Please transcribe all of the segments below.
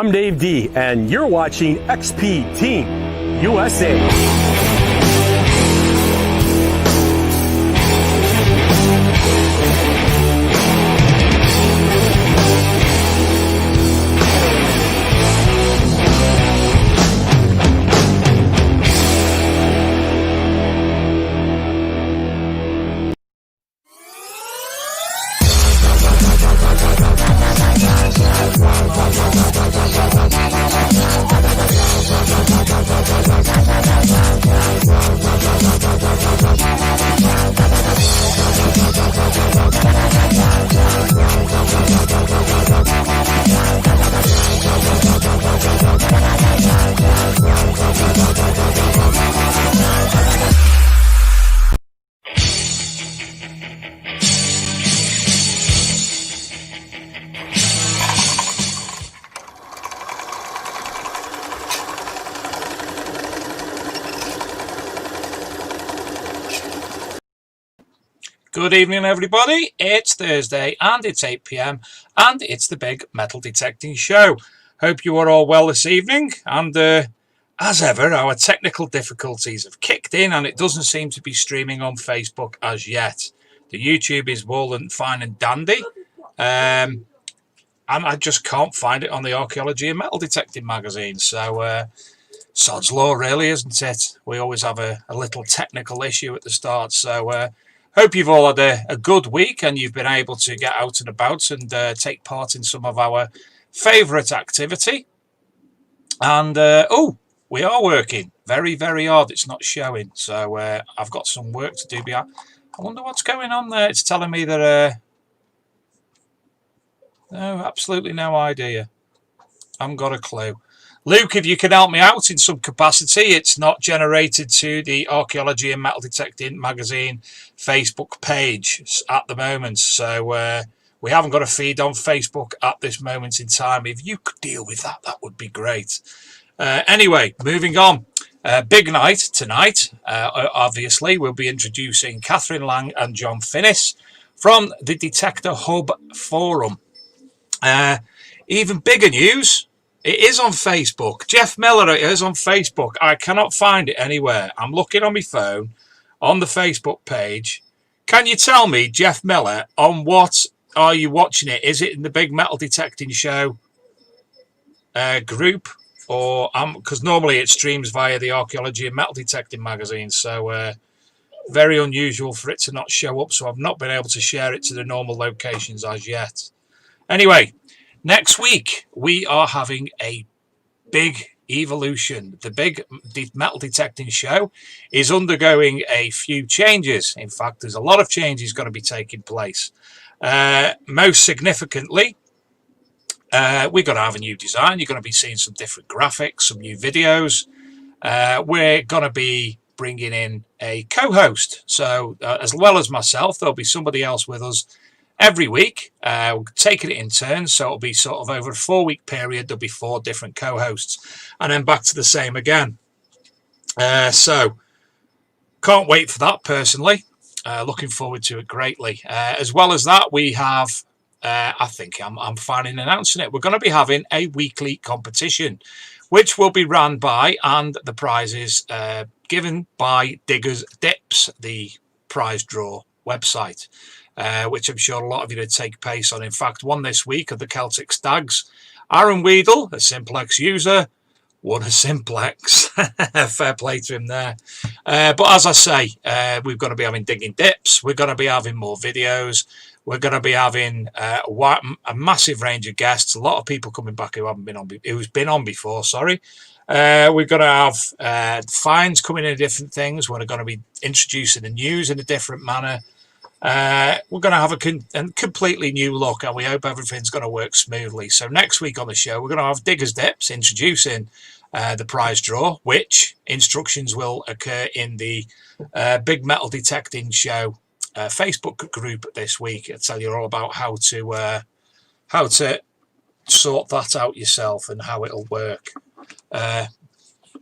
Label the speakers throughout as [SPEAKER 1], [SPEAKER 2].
[SPEAKER 1] I'm Dave D, and you're watching XP Team USA.
[SPEAKER 2] Good evening, everybody. It's Thursday and it's 8 p.m. and it's the big metal detecting show. Hope you are all well this evening. And as ever, our technical difficulties have kicked in and it doesn't seem to be streaming on Facebook as yet. The YouTube is well and fine and dandy. And I just can't find it on the Archaeology and Metal Detecting magazine. So sod's law, really, isn't it? We always have a little technical issue at the start. So hope you've all had a good week and you've been able to get out and about and take part in some of our favourite activity. And, we are working very, very hard. It's not showing. So I've got some work to do. I wonder what's going on there. It's telling me that... no, absolutely no idea. I haven't got a clue. Luke, if you can help me out in some capacity, it's not generated to the Archaeology and Metal Detecting magazine Facebook page at the moment. So we haven't got a feed on Facebook at this moment in time. If you could deal with that, that would be great. Anyway, moving on. Big night tonight. Obviously, we'll be introducing Catherine Lange and John Finnis from the Detector Hub Forum. Even bigger news. It is on Facebook. Jeff Miller, it is on Facebook. I cannot find it anywhere. I'm looking on my phone on the Facebook page. Can you tell me, Jeff Miller, on what are you watching it? Is it in the Big Metal Detecting Show group? Or because normally it streams via the Archaeology and Metal Detecting magazine. So very unusual for it to not show up. So I've not been able to share it to the normal locations as yet. Anyway. Next week, we are having a big evolution. The Big Metal Detecting Show is undergoing a few changes. In fact, there's a lot of changes going to be taking place. Most significantly, we're going to have a new design. You're going to be seeing some different graphics, some new videos. We're going to be bringing in a co-host. So as well as myself, there'll be somebody else with us every week. We're taking it in turns, so it'll be sort of over a 4-week period. There'll be 4 different co-hosts, and then back to the same again. So can't wait for that personally. Looking forward to it greatly. As well as that, we have. I think I'm fine in announcing it. We're going to be having a weekly competition, which will be run by and the prizes given by Diggers Dips, the prize draw website. Which I'm sure a lot of you would take place on. In fact, one this week of the Celtic Stags. Aaron Weedle, a Simplex user, won a Simplex. Fair play to him there. But as I say, we're going to be having Digging Dips. We're going to be having more videos. We're going to be having a massive range of guests. A lot of people coming back who's been on before. Sorry. We're going to have finds coming in different things. We're going to be introducing the news in a different manner. We're going to have a completely new look, and we hope everything's going to work smoothly. So next week on the show, we're going to have Diggers Dips introducing the prize draw, which instructions will occur in the Big Metal Detecting Show Facebook group this week. I'll tell you all about how to sort that out yourself and how it'll work.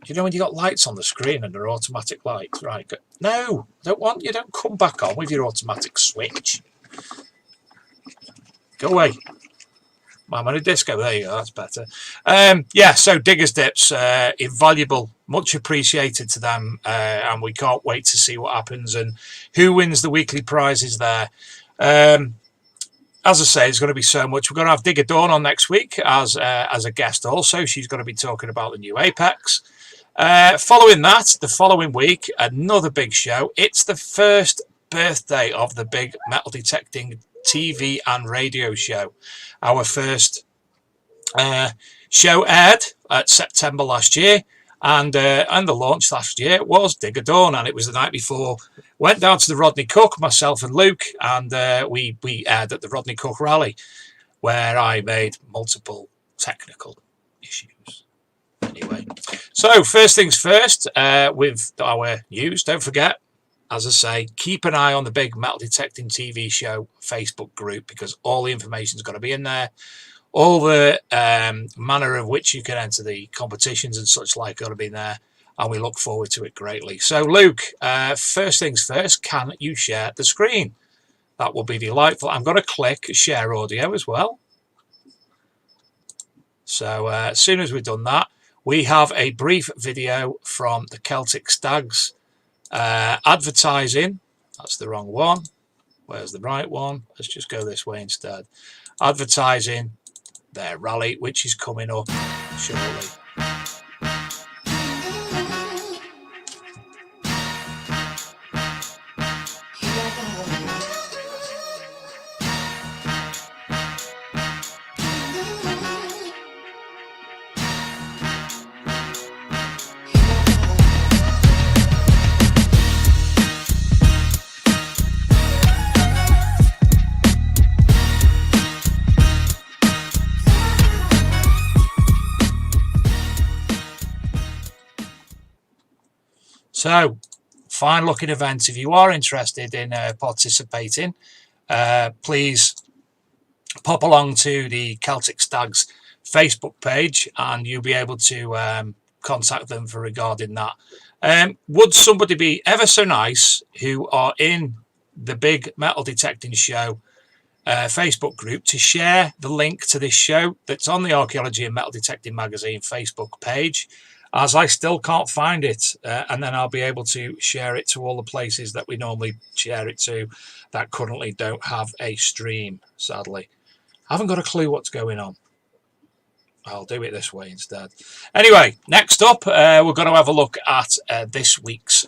[SPEAKER 2] You know when you got lights on the screen and they're automatic lights, right? No, don't want you. Don't come back on with your automatic switch. Go away. My Money Disco. There you go. That's better. Yeah, so Diggers Dips, invaluable, much appreciated to them, and we can't wait to see what happens and who wins the weekly prizes there. As I say, there's going to be so much. We're going to have Digger Dawn on next week as a guest also. She's going to be talking about the new Apex. Following that, the following week, another big show. It's the first birthday of the big metal detecting TV and radio show. Our first show aired at September last year, and the launch last year was Digger Dawn, and it was the night before. Went down to the Rodney Cook, myself and Luke, and we aired at the Rodney Cook rally, where I made multiple technical issues. Anyway, so first things first, with our news, don't forget, as I say, keep an eye on the big Metal Detecting TV show Facebook group, because all the information is going to be in there. All the manner of which you can enter the competitions and such like are going to be in there, and we look forward to it greatly. So, Luke, first things first, can you share the screen? That will be delightful. I'm going to click share audio as well. So, as soon as we've done that, we have a brief video from the Celtic Stags advertising. That's the wrong one. Where's the right one? Let's just go this way instead. Advertising their rally, which is coming up shortly. So, fine looking event. If you are interested in participating, please pop along to the Celtic Stags Facebook page, and you'll be able to contact them for regarding that. Would somebody be ever so nice who are in the big Metal Detecting Show Facebook group to share the link to this show that's on the Archaeology and Metal Detecting Magazine Facebook page, as I still can't find it, and then I'll be able to share it to all the places that we normally share it to that currently don't have a stream, sadly. I haven't got a clue what's going on. I'll do it this way instead. Anyway, next up, we're going to have a look at this week's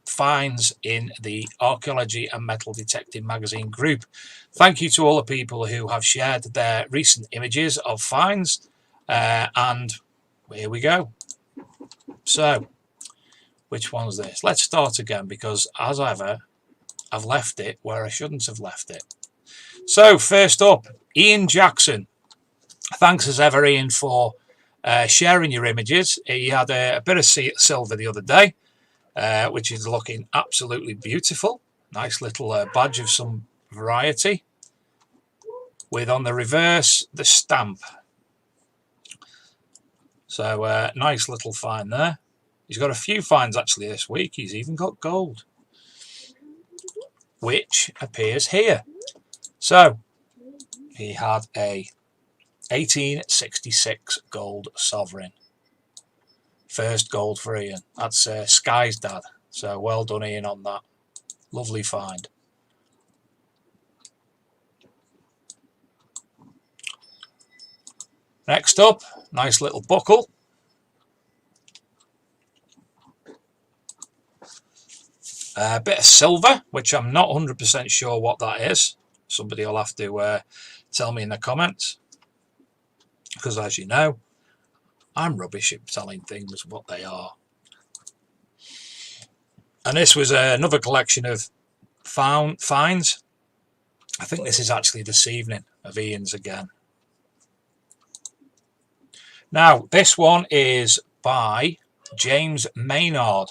[SPEAKER 2] finds in the Archaeology and Metal Detecting Magazine group. Thank you to all the people who have shared their recent images of finds, and here we go. So, which one's this? Let's start again, because as ever, I've left it where I shouldn't have left it. So, first up, Ian Jackson. Thanks as ever, Ian, for sharing your images. He had a bit of silver the other day, which is looking absolutely beautiful. Nice little badge of some variety, with on the reverse the stamp. So nice little find there. He's got a few finds actually this week. He's even got gold, which appears here. So he had a 1866 gold sovereign. First gold for Ian. That's Sky's dad. So well done, Ian, on that. Lovely find. Next up, nice little buckle. A bit of silver, which I'm not 100% sure what that is. Somebody will have to tell me in the comments, because as you know, I'm rubbish at telling things what they are. And this was another collection of finds. I think this is actually this evening of Ian's again. Now, this one is by James Maynard,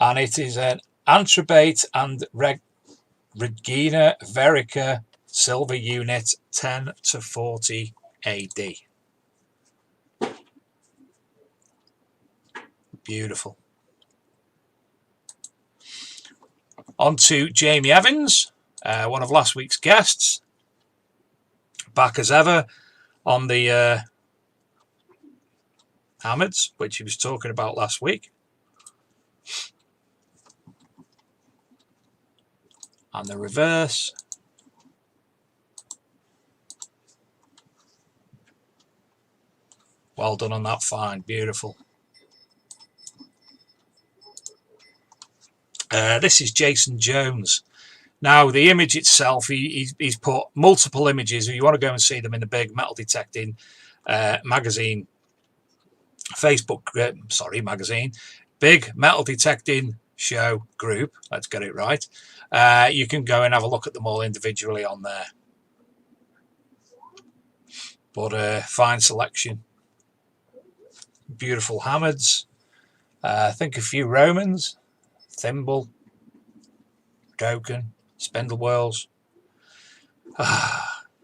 [SPEAKER 2] and it is an Antrobate and Regina Verica silver unit 10 to 40 AD. Beautiful. On to Jamie Evans, one of last week's guests. Back as ever. on the hammers, which he was talking about last week. And the reverse. Well done on that find, beautiful. This is Jason Jones. Now, the image itself, he's put multiple images. If you want to go and see them in the big metal detecting magazine, Facebook, magazine, big metal detecting show group, let's get it right. You can go and have a look at them all individually on there. But fine selection. Beautiful hammers. I think a few Romans, thimble, token, spindle whorls.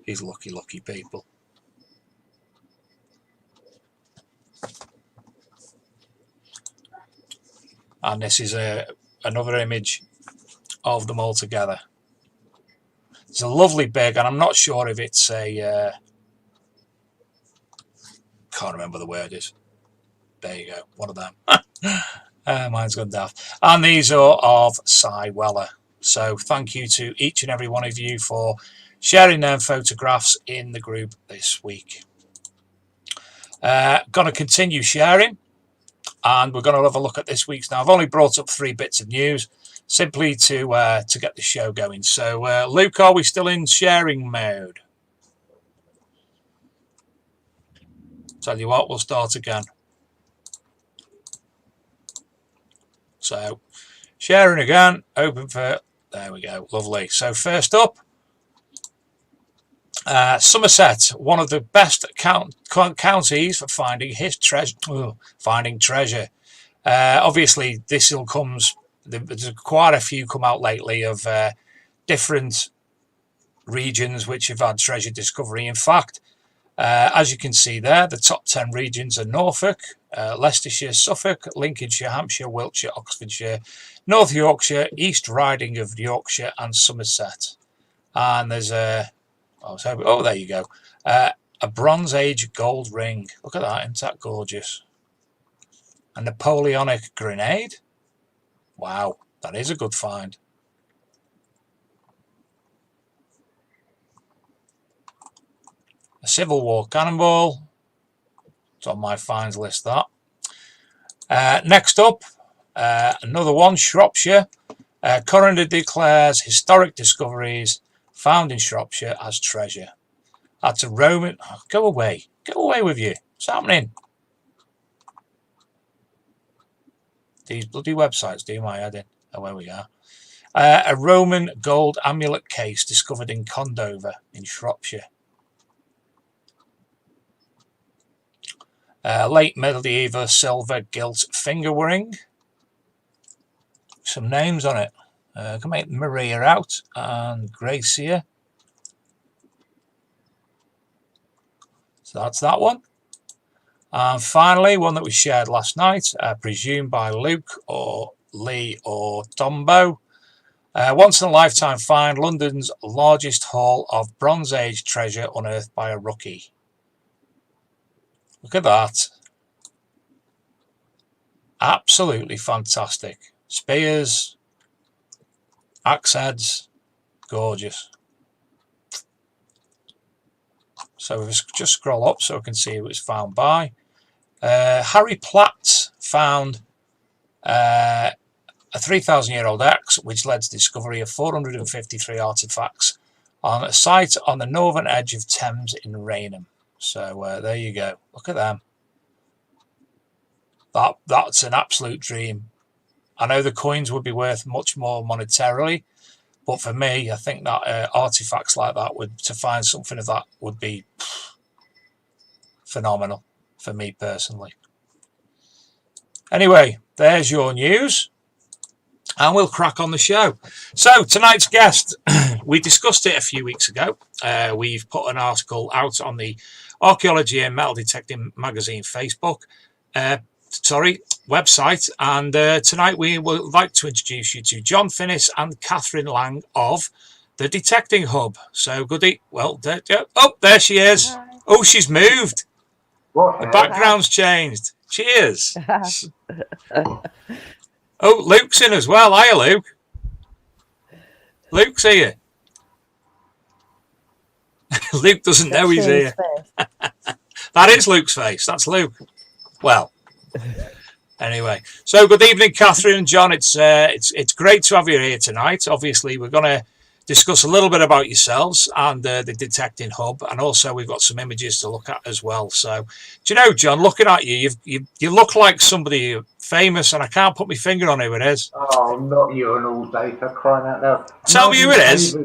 [SPEAKER 2] These lucky people. And this is another image of them all together. It's a lovely big, and I'm not sure if it's a can't remember the word is. There you go, one of them. Mine's gone daft. And these are of Cy Weller. So thank you to each and every one of you for sharing their photographs in the group this week. Going to continue sharing, and we're going to have a look at this week's. Now, I've only brought up 3 bits of news simply to get the show going. So, Luke, are we still in sharing mode? Tell you what, we'll start again. So, sharing again, open for, there we go, lovely. So, first up, Somerset, one of the best counties for finding treasure. Obviously, this all comes, there's quite a few come out lately of different regions which have had treasure discovery. In fact, as you can see there, the top 10 regions are Norfolk, Leicestershire, Suffolk, Lincolnshire, Hampshire, Wiltshire, Oxfordshire, North Yorkshire, East Riding of Yorkshire, and Somerset. And there's a, oh, there you go, a Bronze Age gold ring. Look at that, isn't that gorgeous? A Napoleonic grenade. Wow, that is a good find. A Civil War cannonball. It's on my finds list, that. Next up, another one, Shropshire. Coroner declares historic discoveries found in Shropshire as treasure. That's a Roman... Oh, go away. Go away with you. What's happening? These bloody websites do my head in. Oh, where we are. A Roman gold amulet case discovered in Condover in Shropshire. Late medieval silver gilt finger ring. Some names on it. Can make Maria out and Gracia. So that's that one. And finally, one that we shared last night, presumed by Luke or Lee or Tombo. Once in a lifetime find, London's largest haul of Bronze Age treasure unearthed by a rookie. Look at that. Absolutely fantastic. Spears, axe heads, gorgeous. So we'll just scroll up so we can see who it's found by. Harry Platt found a 3,000-year-old axe, which led to the discovery of 453 artifacts on a site on the northern edge of Thames in Rainham. So there you go. Look at them. That's an absolute dream. I know the coins would be worth much more monetarily, but for me, I think that artifacts like that to find something of that would be phenomenal for me personally. Anyway, there's your news, and we'll crack on the show. So tonight's guest, we discussed it a few weeks ago. We've put an article out on the Archaeology and Metal Detecting Magazine Facebook, website, and tonight we would like to introduce you to John Finnis and Catherine Lange of the Detecting Hub. So goody, well, there she is.
[SPEAKER 3] Hi.
[SPEAKER 2] Oh, she's moved.
[SPEAKER 3] What?
[SPEAKER 2] The background's changed. Cheers. Oh, Luke's in as well. Hiya, Luke. Luke's here. Luke doesn't know he's here. That is Luke's face. That's Luke. Well, anyway. So good evening, Catherine and John. It's great to have you here tonight. Obviously, we're going to discuss a little bit about yourselves and the Detecting Hub, and also we've got some images to look at as well. So, do you know, John, looking at you, you look like somebody famous, and I can't put my finger on who it is.
[SPEAKER 3] Oh, not you and all day for crying out loud.
[SPEAKER 2] Tell me who it is.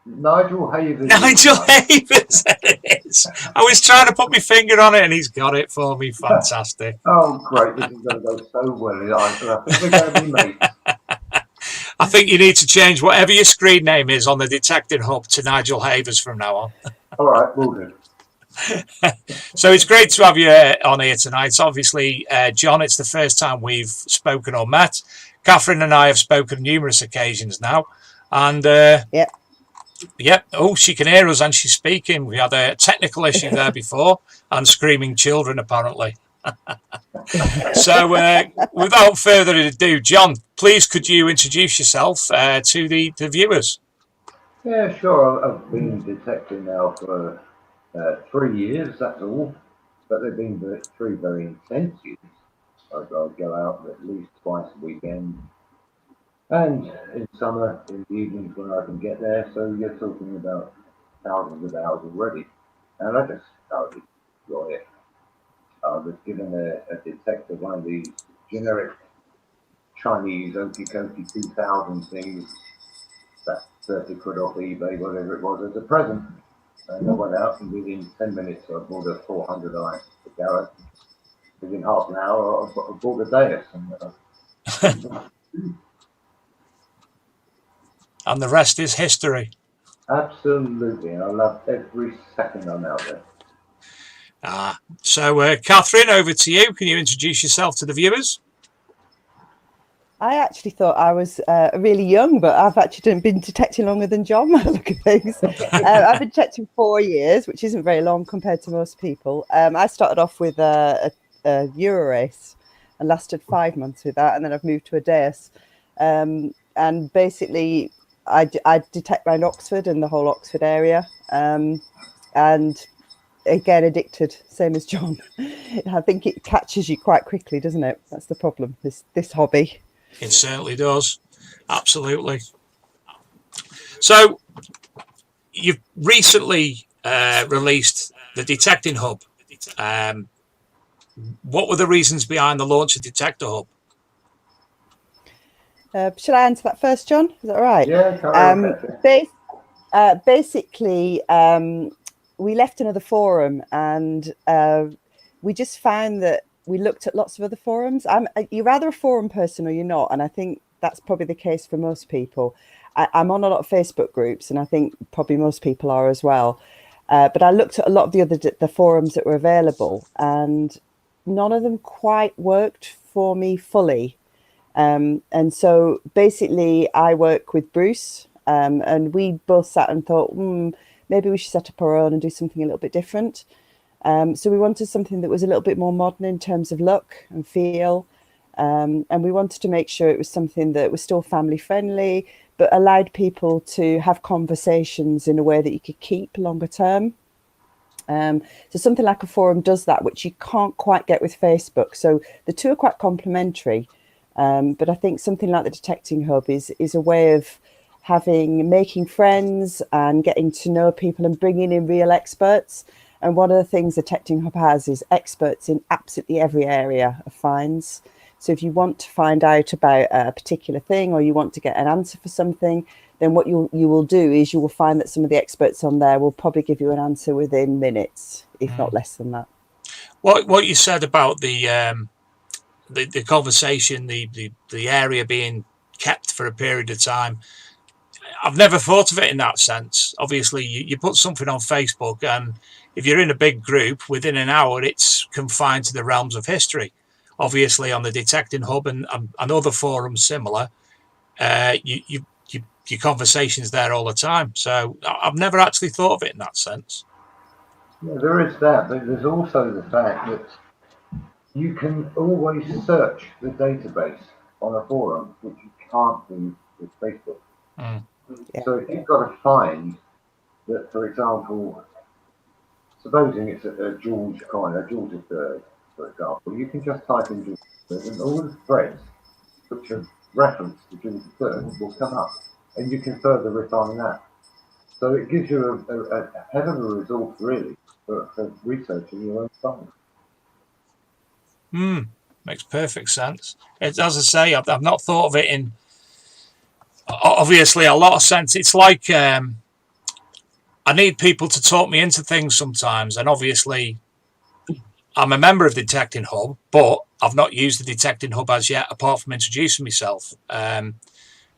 [SPEAKER 3] Nigel Havers.
[SPEAKER 2] Nigel Havers, it is. I was trying to put my finger on it, and he's got it for me. Fantastic.
[SPEAKER 3] Oh, great. This is going to go so well. I think we're going to be mates.
[SPEAKER 2] I think you need to change whatever your screen name is on the Detecting Hub to Nigel Havers from now on.
[SPEAKER 3] All right, we'll do.
[SPEAKER 2] So it's great to have you on here tonight. Obviously, John, it's the first time we've spoken or met. Catherine and I have spoken numerous occasions now. And, Yep. Oh, she can hear us and she's speaking. We had a technical issue there before and screaming children, apparently. So without further ado, John, please could you introduce yourself to the viewers?
[SPEAKER 3] Yeah, sure. I've been detecting now for 3 years, that's all. But they've been 3 very intense years. I'll go out at least twice a weekend. And in summer, in the evenings when I can get there. So you're talking about thousands of hours already. And I just thoroughly enjoy it. I was given a detector, one of these generic Chinese Okey-Dokey 2000 things, that 30 quid off eBay, whatever it was, as a present. And I went out and within 10 minutes I bought a 400i at the garage. Within half an hour I bought a Deus.
[SPEAKER 2] And the rest is history.
[SPEAKER 3] Absolutely, and I love every second I'm out there.
[SPEAKER 2] So Catherine, over to you. Can you introduce yourself to the viewers?
[SPEAKER 4] I actually thought I was really young, but I've actually been detecting longer than John by the look of things. I've been detecting 4 years, which isn't very long compared to most people. I started off with a Euro race and lasted 5 months with that, and then I've moved to a Deus. And basically, I detect around Oxford and the whole Oxford area. And again, addicted, same as John. I think it catches you quite quickly, doesn't it? That's the problem, this hobby.
[SPEAKER 2] It certainly does. Absolutely. So you've recently released the Detecting Hub. What were the reasons behind the launch of Detector Hub?
[SPEAKER 4] Should I answer that first, John? Is that all right?
[SPEAKER 3] Yeah.
[SPEAKER 4] Basically, we left another forum, and we just found that we looked at lots of other forums. You're either a forum person or you're not, and I think that's probably the case for most people. I'm on a lot of Facebook groups, and I think probably most people are as well. But I looked at a lot of the forums that were available, and none of them quite worked for me fully. And so basically, I work with Bruce, and we both sat and thought, maybe we should set up our own and do something a little bit different. So we wanted something that was a little bit more modern in terms of look and feel. And we wanted to make sure it was something that was still family friendly, but allowed people to have conversations in a way that you could keep longer term. So something like a forum does that, which you can't quite get with Facebook. So the two are quite complementary. But I think something like the Detecting Hub is a way of making friends and getting to know people and bringing in real experts. And one of the things the Detecting Hub has is experts in absolutely every area of finds. So if you want to find out about a particular thing, or you want to get an answer for something, then what you will do is you will find that some of the experts on there will probably give you an answer within minutes, if not less than that.
[SPEAKER 2] What you said about the conversation, the area being kept for a period of time, I've never thought of it in that sense. Obviously, you put something on Facebook, and if you're in a big group, within an hour, it's confined to the realms of history. Obviously, on the Detecting Hub and other forums similar, your conversation's there all the time. So I've never actually thought of it in that sense.
[SPEAKER 3] Yeah, there is that, but there's also the fact that you can always search the database on a forum, which you can't do with Facebook.
[SPEAKER 2] Mm.
[SPEAKER 4] Yeah.
[SPEAKER 3] So if you've got to find that, for example, supposing it's a George coin, a George III, for example, you can just type in George III and all the threads which are referenced to George III will come up, and you can further refine that. So it gives you a hell of a resource, really, for researching your own song.
[SPEAKER 2] Makes perfect sense. It's, as I say, I've not thought of it in obviously a lot of sense. It's like I need people to talk me into things sometimes, and obviously I'm a member of the Detecting Hub, but I've not used the Detecting Hub as yet, apart from introducing myself.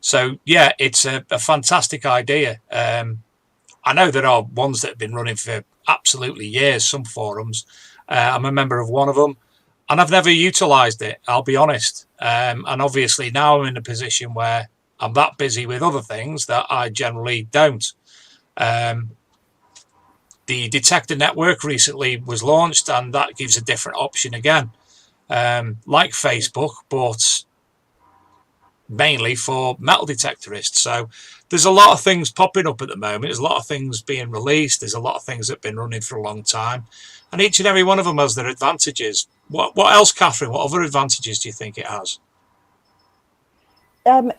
[SPEAKER 2] So yeah, it's a fantastic idea. I know there are ones that have been running for absolutely years, some forums. I'm a member of one of them, and I've never utilised it, I'll be honest. And obviously now I'm in a position where I'm that busy with other things that I generally don't. The Detector Network recently was launched, and that gives a different option again, like Facebook, but mainly for metal detectorists. So there's a lot of things popping up at the moment. There's a lot of things being released. There's a lot of things that have been running for a long time, and each and every one of them has their advantages. What else, Catherine? What other advantages do you think it has?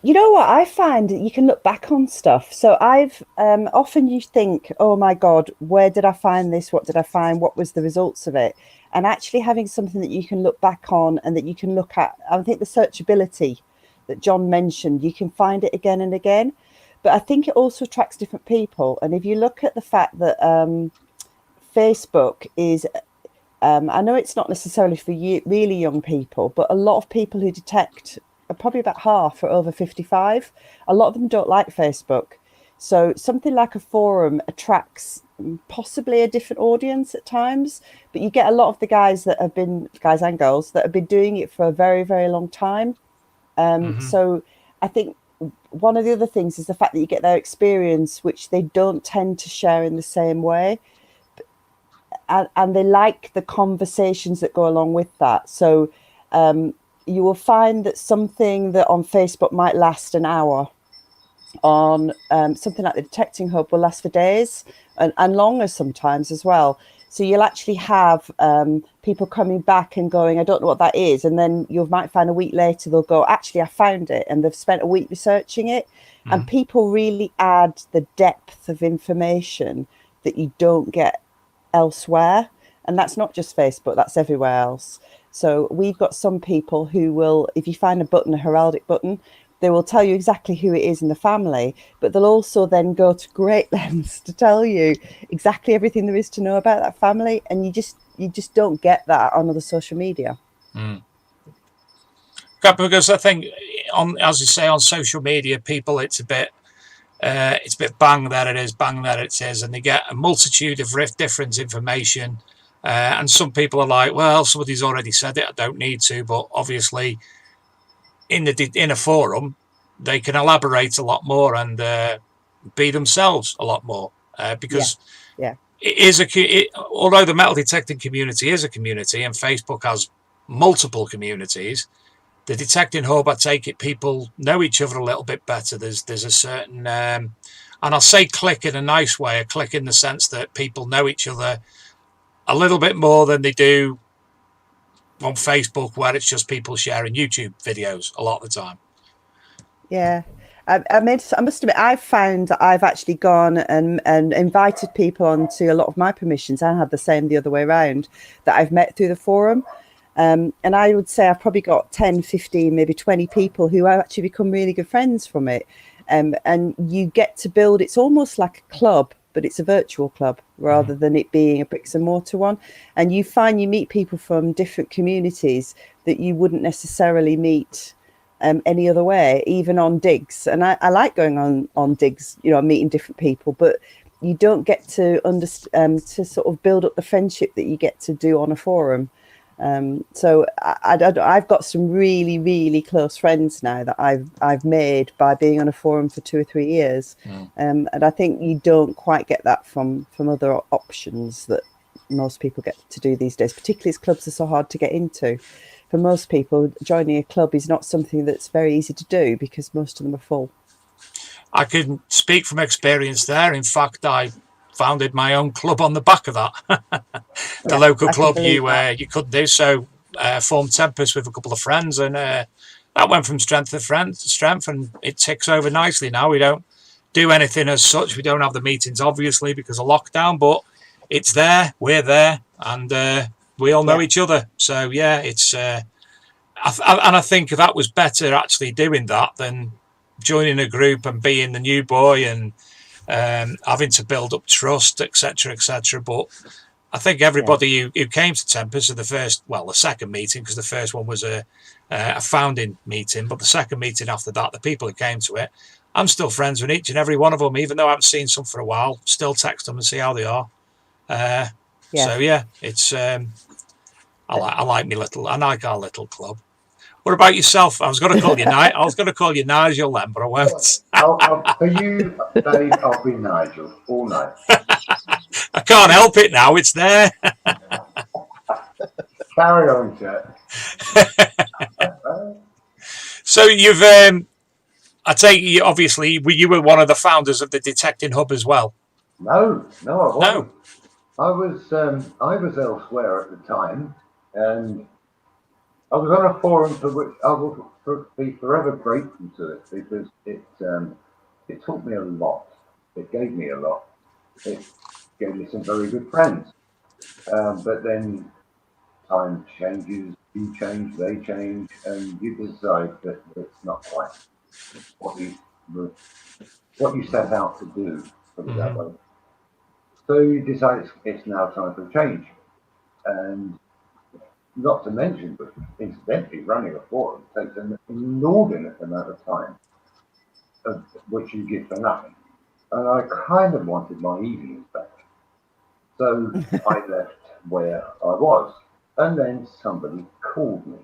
[SPEAKER 4] You know what I find? You can look back on stuff. So I've often you think, oh my God, where did I find this? What did I find? What was the results of it? And actually having something that you can look back on and that you can look at. I think the searchability that John mentioned, you can find it again and again. But I think it also attracts different people. And if you look at the fact that Facebook is, I know it's not necessarily for you, really young people, but a lot of people who detect, probably about half are over 55. A lot of them don't like Facebook. So something like a forum attracts possibly a different audience at times, but you get a lot of the guys and girls that have been doing it for a very, very long time. So I think one of the other things is the fact that you get their experience, which they don't tend to share in the same way. And they like the conversations that go along with that. So you will find that something that on Facebook might last an hour, on something like the Detecting Hub will last for days and longer sometimes as well. So you'll actually have people coming back and going, I don't know what that is. And then you might find a week later, they'll go, actually, I found it. And they've spent a week researching it. And people really add the depth of information that you don't get elsewhere. And that's not just Facebook, that's everywhere else. So we've got some people who will, if you find a button, a heraldic button, they will tell you exactly who it is in the family, but they'll also then go to great lengths to tell you exactly everything there is to know about that family. And you just don't get that on other social media.
[SPEAKER 2] Because I think, on as you say, on social media, people it's a bit bang there it is, bang there it is, and they get a multitude of different information. And some people are like, well, somebody's already said it, I don't need to. But obviously, in a forum, they can elaborate a lot more and be themselves a lot more because it is although the metal detecting community is a community and Facebook has multiple communities, the Detecting Hub, I take it, people know each other a little bit better. There's a certain and I'll say click in a nice way, a click in the sense that people know each other a little bit more than they do on Facebook, where it's just people sharing YouTube videos a lot of the time.
[SPEAKER 4] Yeah. I must admit, I've found that I've actually gone and invited people onto a lot of my permissions. I had the same the other way around, that I've met through the forum. And I would say I've probably got 10, 15, maybe 20 people who have actually become really good friends from it. And you get to build, it's almost like a club, but it's a virtual club rather than it being a bricks and mortar one. And you find you meet people from different communities that you wouldn't necessarily meet any other way, even on digs. And I like going on digs, meeting different people, but you don't get to to sort of build up the friendship that you get to do on a forum. So I've got some really, really close friends now that I've made by being on a forum for 2 or 3 years. And I think you don't quite get that from other options that most people get to do these days, particularly as clubs are so hard to get into. For most people, joining a club is not something that's very easy to do because most of them are full.
[SPEAKER 2] I can speak from experience there. In fact, I founded my own club on the back of that. The local club you couldn't do, so formed Tempest with a couple of friends, and that went from strength to strength, and it ticks over nicely now. We don't do anything as such. We don't have the meetings, obviously, because of lockdown, but it's there, we're there, and we all know each other. So, yeah, it's... and I think that was better actually doing that than joining a group and being the new boy and having to build up trust, etc., etc. But I think everybody who came to Tempest at the second meeting, because the first one was a founding meeting, but the second meeting after that, the people who came to it, I'm still friends with each and every one of them, even though I haven't seen some for a while. Still text them and see how they are. So yeah, it's I like our little club. What about yourself? I was going to call you Nigel then, but I won't.
[SPEAKER 3] For you, Dave, I'll be Nigel all night.
[SPEAKER 2] I can't help it now. It's there.
[SPEAKER 3] Carry on, Chet.
[SPEAKER 2] So you've, I take you, obviously, you were one of the founders of the Detecting Hub as well.
[SPEAKER 3] No, I wasn't. I was elsewhere at the time, and I was on a forum for which I will be forever grateful to it, because it taught me a lot. It gave me a lot. It gave me some very good friends. But then time changes, you change, they change, and you decide that it's not quite what you set out to do, put it that way. So you decide it's now time for change. And not to mention, but incidentally, running a forum takes an inordinate amount of time, which you give for nothing. And I kind of wanted my evenings back. So I left where I was. And then somebody called me.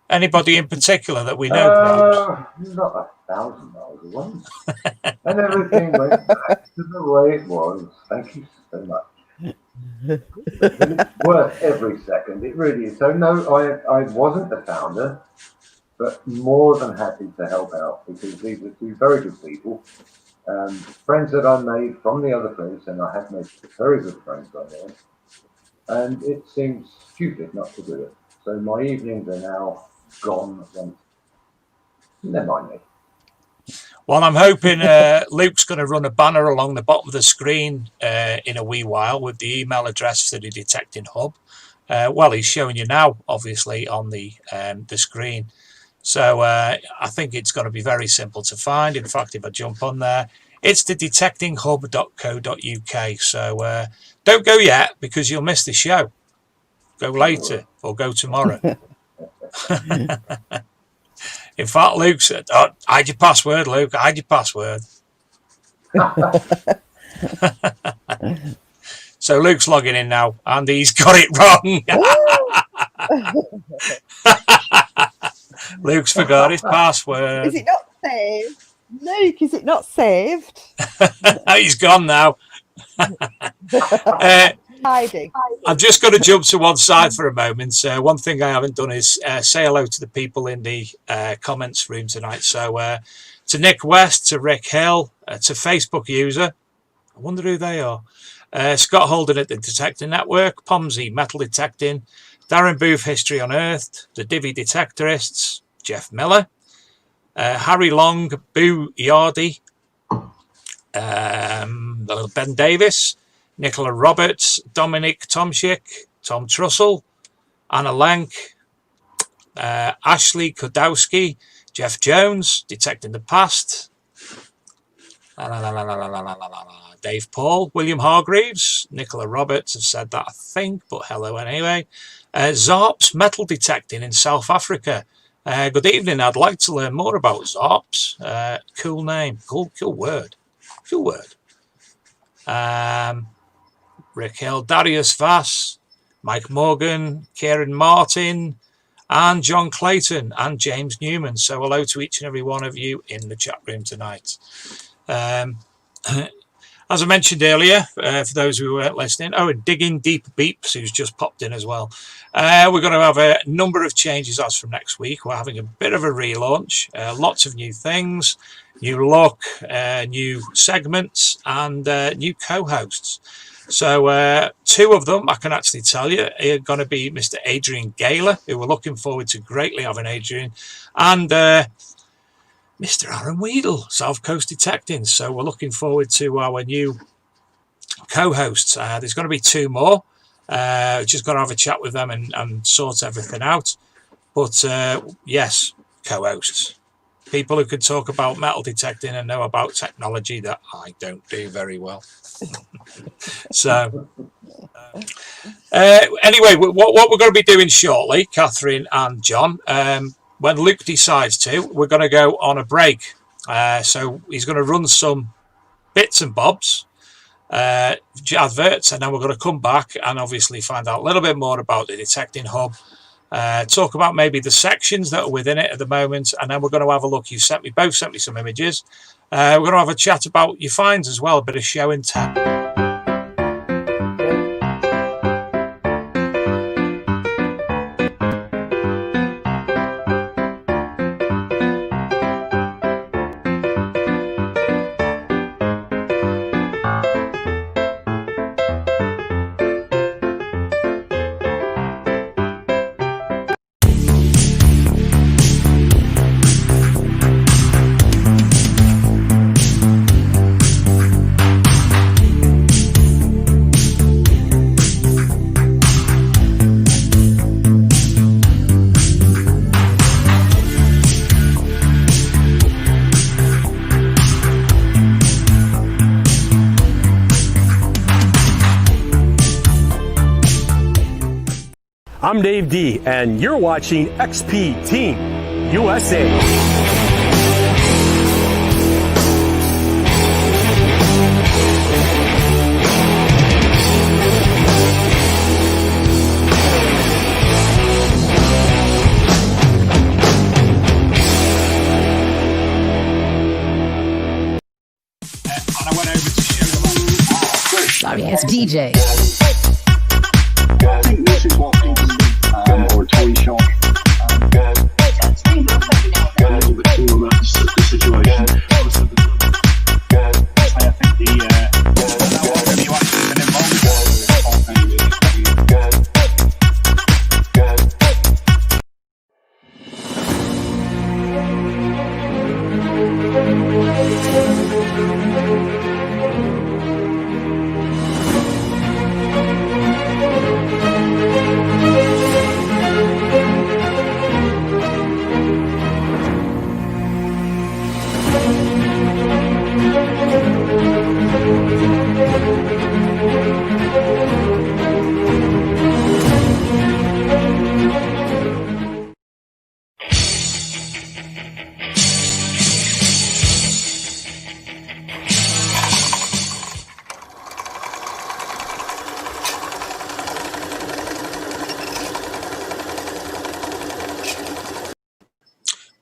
[SPEAKER 2] Anybody in particular that we know?
[SPEAKER 3] Not 1,000 miles away. And everything went back to the way it was. Thank you so much. It's worth every second. It really is. So no, I wasn't the founder, but more than happy to help out, because these are two very good people. Friends that I made from the other place, and I have made very good friends by there. And it seems stupid not to do it. So my evenings are now gone. Never mind me.
[SPEAKER 2] Well, I'm hoping Luke's going to run a banner along the bottom of the screen in a wee while with the email address to the Detecting Hub. Well, he's showing you now, obviously, on the screen. So I think it's going to be very simple to find. In fact, if I jump on there, it's the detectinghub.co.uk. So don't go yet, because you'll miss the show. Go later or go tomorrow. In fact, Luke said, hide your password, Luke, hide your password. So Luke's logging in now, and he's got it wrong. Luke's forgot his password.
[SPEAKER 4] Is it not saved? Luke, is it not saved?
[SPEAKER 2] He's gone now.
[SPEAKER 4] Hiding.
[SPEAKER 2] I'm just going to jump to one side for a moment. One thing I haven't done is say hello to the people in the comments room tonight. So to Nick West, to Rick Hill, to Facebook user, I wonder who they are. Scott Holden at the Detecting Network, Pomsey Metal Detecting, Darren Booth History Unearthed, the Divi Detectorists, Jeff Miller, Harry Long, Boo Yardy, Ben Davis, Nicola Roberts, Dominic Tomschick, Tom Trussell, Anna Lank, Ashley Kodowski, Jeff Jones, Detecting the Past, Dave Paul, William Hargreaves, Nicola Roberts, have said that I think, but hello anyway. Zarps Metal Detecting in South Africa. Good evening, I'd like to learn more about Zarps. Cool name, cool word. Rick Hill, Darius Vass, Mike Morgan, Kieran Martin, and John Clayton, and James Newman. So hello to each and every one of you in the chat room tonight. As I mentioned earlier, for those who weren't listening, and Digging Deep Beeps, who's just popped in as well. We're going to have a number of changes as from next week. We're having a bit of a relaunch, lots of new things, new look, new segments, and new co-hosts. So 2 of them, I can actually tell you, are going to be Mr. Adrian Gaylor, who we're looking forward to greatly having Adrian, and Mr. Aaron Weedle, South Coast Detecting. So we're looking forward to our new co-hosts. There's going to be 2 more. Just got to have a chat with them and sort everything out. But yes, co-hosts. People who can talk about metal detecting and know about technology that I don't do very well. So anyway, what we're going to be doing shortly, Catherine and John, when Luke decides to, we're going to go on a break. So he's going to run some bits and bobs, adverts, and then we're going to come back and obviously find out a little bit more about the Detecting Hub, talk about maybe the sections that are within it at the moment, and then we're going to have a look. You both sent me some images. We're going to have a chat about your finds as well, a bit of show and tell.
[SPEAKER 1] I'm Dave D, and you're watching XP Team USA.
[SPEAKER 5] Sorry, it's DJ.
[SPEAKER 6] I think this is what people or toy shop a little bit too about the situation. I think whatever you actually been involved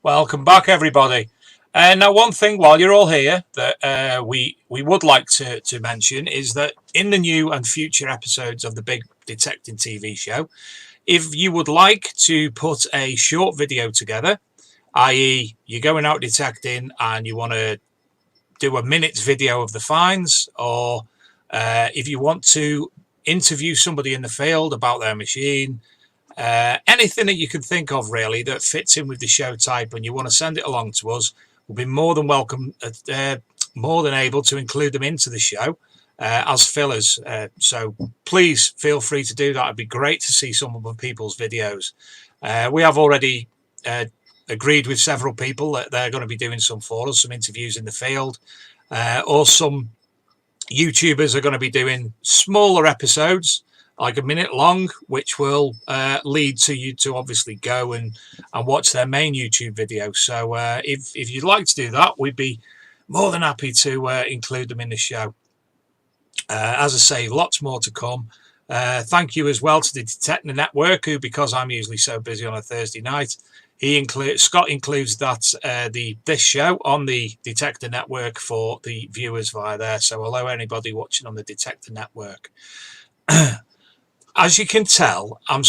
[SPEAKER 2] Welcome back, everybody. Now, one thing while you're all here that we would like to mention is that in the new and future episodes of the Big Detecting TV show, if you would like to put a short video together, i.e. you're going out detecting and you want to do a minute's video of the finds, or if you want to interview somebody in the field about their machine, anything that you can think of really that fits in with the show type and you want to send it along to us, we'll be more than welcome, more than able to include them into the show as fillers. So please feel free to do that. It'd be great to see some of the people's videos. We have already agreed with several people that they're going to be doing some for us, some interviews in the field, or some YouTubers are going to be doing smaller episodes, like a minute long, which will lead to you to obviously go and watch their main YouTube video. So if you'd like to do that, we'd be more than happy to include them in the show. As I say, lots more to come. Thank you as well to the Detector Network, who, because I'm usually so busy on a Thursday night, Scott includes that this show on the Detector Network for the viewers via there. So hello anybody watching on the Detector Network. As you can tell, I'm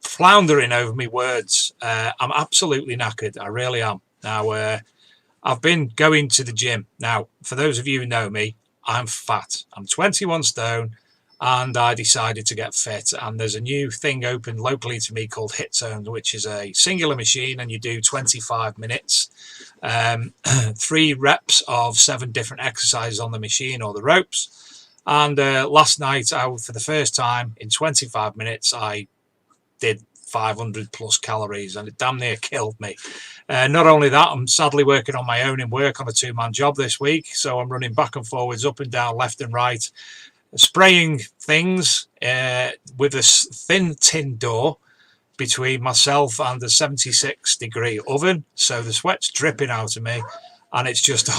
[SPEAKER 2] floundering over my words. I'm absolutely knackered. I really am. Now, I've been going to the gym. Now, for those of you who know me, I'm fat. I'm 21 stone and I decided to get fit. And there's a new thing open locally to me called Hit Zones, which is a singular machine and you do 25 minutes, 3 reps of 7 different exercises on the machine or the ropes. And last night, for the first time in 25 minutes, I did 500 plus calories and it damn near killed me. Not only that, I'm sadly working on my own in work on a 2-man job this week. So I'm running back and forwards, up and down, left and right, spraying things with a thin tin door between myself and the 76-degree oven. So the sweat's dripping out of me and it's just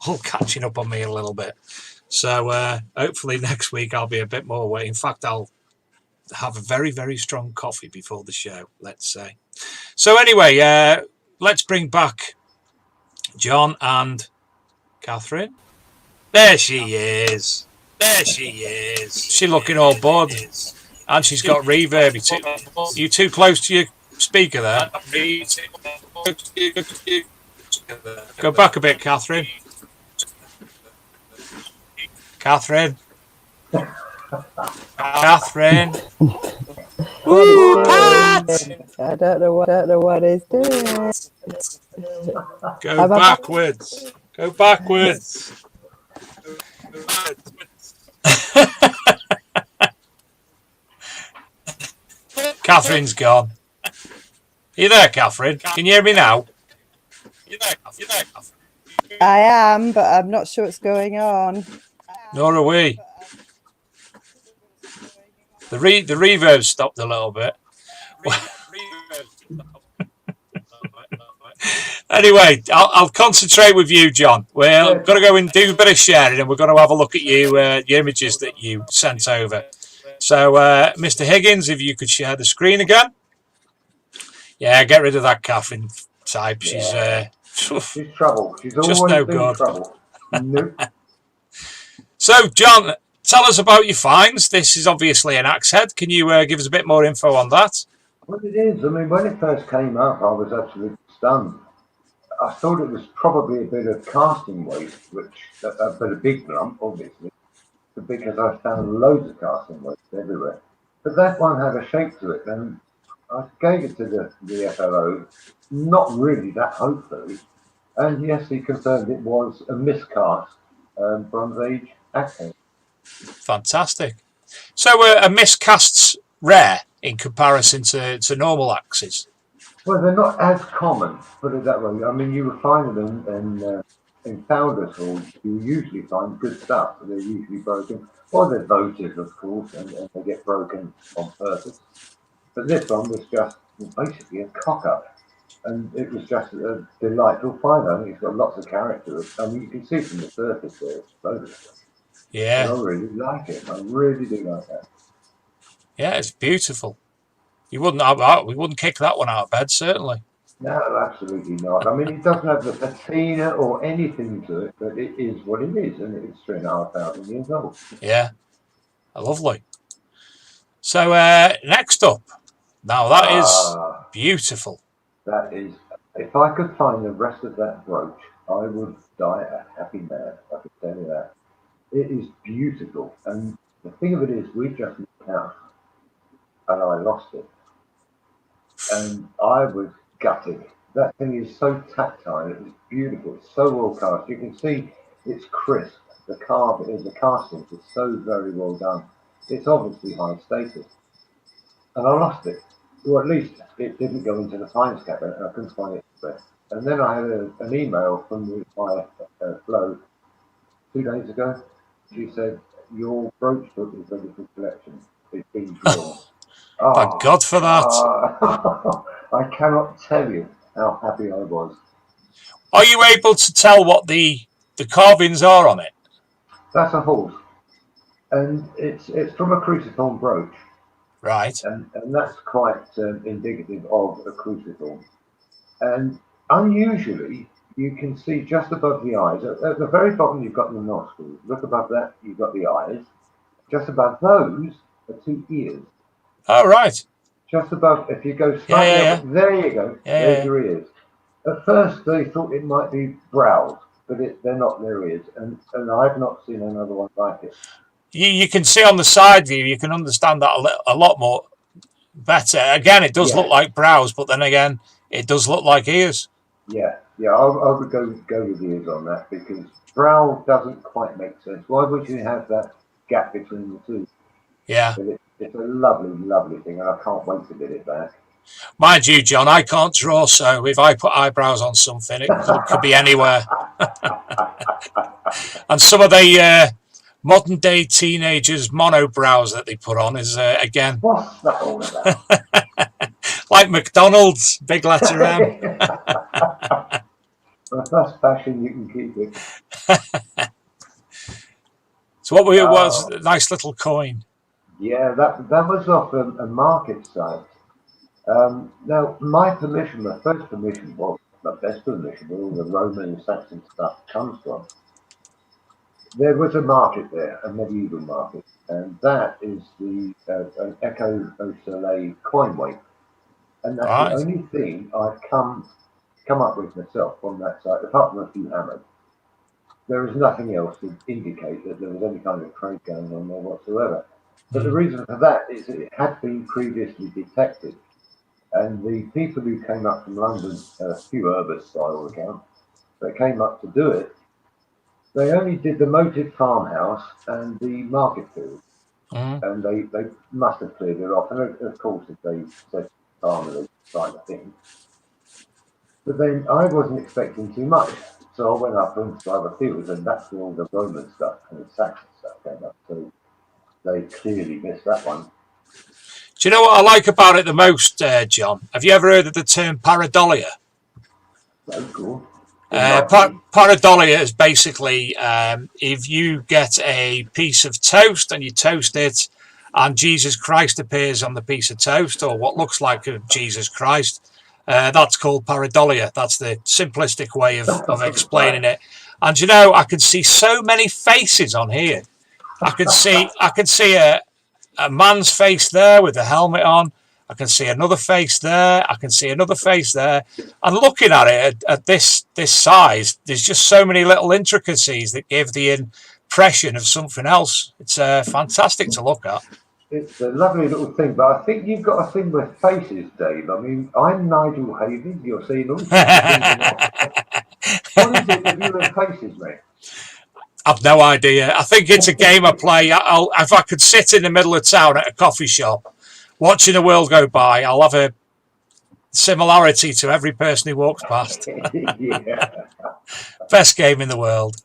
[SPEAKER 2] all catching up on me a little bit. So hopefully next week I'll be a bit more weight. In fact, I'll have a very, very strong coffee before the show, let's say. So anyway, let's bring back John and Catherine. There she is. There she is. She's looking all bored. And she's got reverb. You too close to your speaker there. Go back a bit, Catherine. Catherine. Catherine. Woo, Pat!
[SPEAKER 4] I don't know what he's doing.
[SPEAKER 2] Go backwards. Go backwards. Catherine's gone. Are you there, Catherine? Can you hear me now?
[SPEAKER 4] I am, but I'm not sure what's going on.
[SPEAKER 2] Nor are we. The reverb stopped a little bit. Anyway, I'll concentrate with you, John. We're going to go and do a bit of sharing and we're going to have a look at your images that you sent over. So, Mr. Higgins, if you could share the screen again. Yeah, get rid of that Catherine type. She's
[SPEAKER 3] trouble. She's always
[SPEAKER 2] just no
[SPEAKER 3] been
[SPEAKER 2] good.
[SPEAKER 3] Trouble. Nope.
[SPEAKER 2] So, John, tell us about your finds. This is obviously an axe head. Can you give us a bit more info on that?
[SPEAKER 3] Well, it is. I mean, when it first came up, I was absolutely stunned. I thought it was probably a bit of casting weight, but a big lump, obviously, because I found loads of casting weight everywhere. But that one had a shape to it, and I gave it to the FLO, not really that hopefully, and yes, he confirmed it was a miscast Bronze Age axe head.
[SPEAKER 2] Fantastic. So a miscast's rare in comparison to normal axes?
[SPEAKER 3] Well, they're not as common, put it that way. I mean, you will find them in founders' halls. You usually find good stuff, but they're usually broken. Or they're votive, of course, and they get broken on purpose. But this one was just basically a cock-up. And it was just a delightful find. I think it's got lots of character. I mean, you can see from the surface there, it's photographs.
[SPEAKER 2] Yeah.
[SPEAKER 3] And I really like it. I really do like that.
[SPEAKER 2] Yeah, it's beautiful. We wouldn't kick that one out of bed, certainly.
[SPEAKER 3] No, absolutely not. I mean, it doesn't have the patina or anything to it, but it is what it is, and it's 3,500 years old.
[SPEAKER 2] Yeah, lovely. So next up, now that is beautiful.
[SPEAKER 3] That is, if I could find the rest of that brooch, I would die a happy man. I could tell you that. It is beautiful, and the thing of it is, we just moved out, and I lost it. And I was gutted. That thing is so tactile. It is beautiful. It's so well cast. You can see it's crisp. The casting is so very well done. It's obviously high status. And I lost it. Or at least it didn't go into the finds cabinet, and I couldn't find it there. And then I had an email from my Flo 2 days ago. She said, "Your brooch book is ready for collection. It's been drawn."
[SPEAKER 2] Thank God for that.
[SPEAKER 3] I cannot tell you how happy I was.
[SPEAKER 2] Are you able to tell what the carvings are on it?
[SPEAKER 3] That's a horse, and it's from a cruciform brooch.
[SPEAKER 2] Right.
[SPEAKER 3] and that's quite indicative of a cruciform. And unusually, you can see just above the eyes. At the very bottom, you've got the nostrils. Look above that, you've got the eyes. Just above those are two ears.
[SPEAKER 2] Oh, right.
[SPEAKER 3] Just above, if you go
[SPEAKER 2] Yeah,
[SPEAKER 3] slightly
[SPEAKER 2] yeah,
[SPEAKER 3] up, there you go.
[SPEAKER 2] yeah.
[SPEAKER 3] There's
[SPEAKER 2] Yeah.
[SPEAKER 3] your ears. At first, they thought it might be brows, but they're not their ears, and I've not seen another one like it.
[SPEAKER 2] You can see on the side view, you can understand that a lot more better. Again, it does look
[SPEAKER 3] Yeah,
[SPEAKER 2] like brows, but then again, it does look like ears.
[SPEAKER 3] yeah. I would go with ears on that because brow doesn't quite make sense. Why would you have that gap between the two?
[SPEAKER 2] Yeah.
[SPEAKER 3] But it's a lovely, lovely thing, and I can't wait to get it back.
[SPEAKER 2] Mind you, John, I can't draw, so if I put eyebrows on something, it could be anywhere. And some of the modern day teenagers' monobrows that they put on is, again,
[SPEAKER 3] What's that all about?
[SPEAKER 2] like McDonald's, big letter M.
[SPEAKER 3] Well, if that's fashion, you can keep it.
[SPEAKER 2] So what was a nice little coin?
[SPEAKER 3] Yeah, that was off a market site. Now, my permission, my first permission, well, my best permission, where all the Roman and Saxon stuff comes from. There was a market there, a medieval market, and that is an Echo au Soleil coin weight, and that's the
[SPEAKER 2] Right.
[SPEAKER 3] only thing I've come up with myself on that site, apart from a few hammers. There is nothing else to indicate that there was any kind of trade going on there whatsoever. But the reason for that is that it had been previously detected. And the people who came up from London, a few Urbis by all accounts, that came up to do it, they only did the moated farmhouse and the market field. And they must have cleared it off. And of course, if they said farmer, they tried to think. But then I wasn't expecting too much. So I went up into other fields, and that's where all the Roman stuff and the Saxon stuff came up. So they clearly missed that one.
[SPEAKER 2] Do you know what I like about it the most, John? Have you ever heard of the term pareidolia?
[SPEAKER 3] So cool.
[SPEAKER 2] Pareidolia is basically if you get a piece of toast and you toast it, and Jesus Christ appears on the piece of toast, or what looks like Jesus Christ, that's called pareidolia. That's the simplistic way of explaining it. And you know, I can see so many faces on here. I can see a man's face there with the helmet on. I can see another face there. I can see another face there. And looking at it at this size, there's just so many little intricacies that give the impression of something else. It's fantastic to look at.
[SPEAKER 3] It's a lovely little thing, but I think you've got a thing with faces, Dave. I mean, I'm Nigel Havens. You're seeing all sorts of things. What is it with you and faces, mate?
[SPEAKER 2] I've no idea. I think it's a game I play. If I could sit in the middle of town at a coffee shop, watching the world go by, I'll have a similarity to every person who walks past.
[SPEAKER 3] Yeah.
[SPEAKER 2] Best game in the world.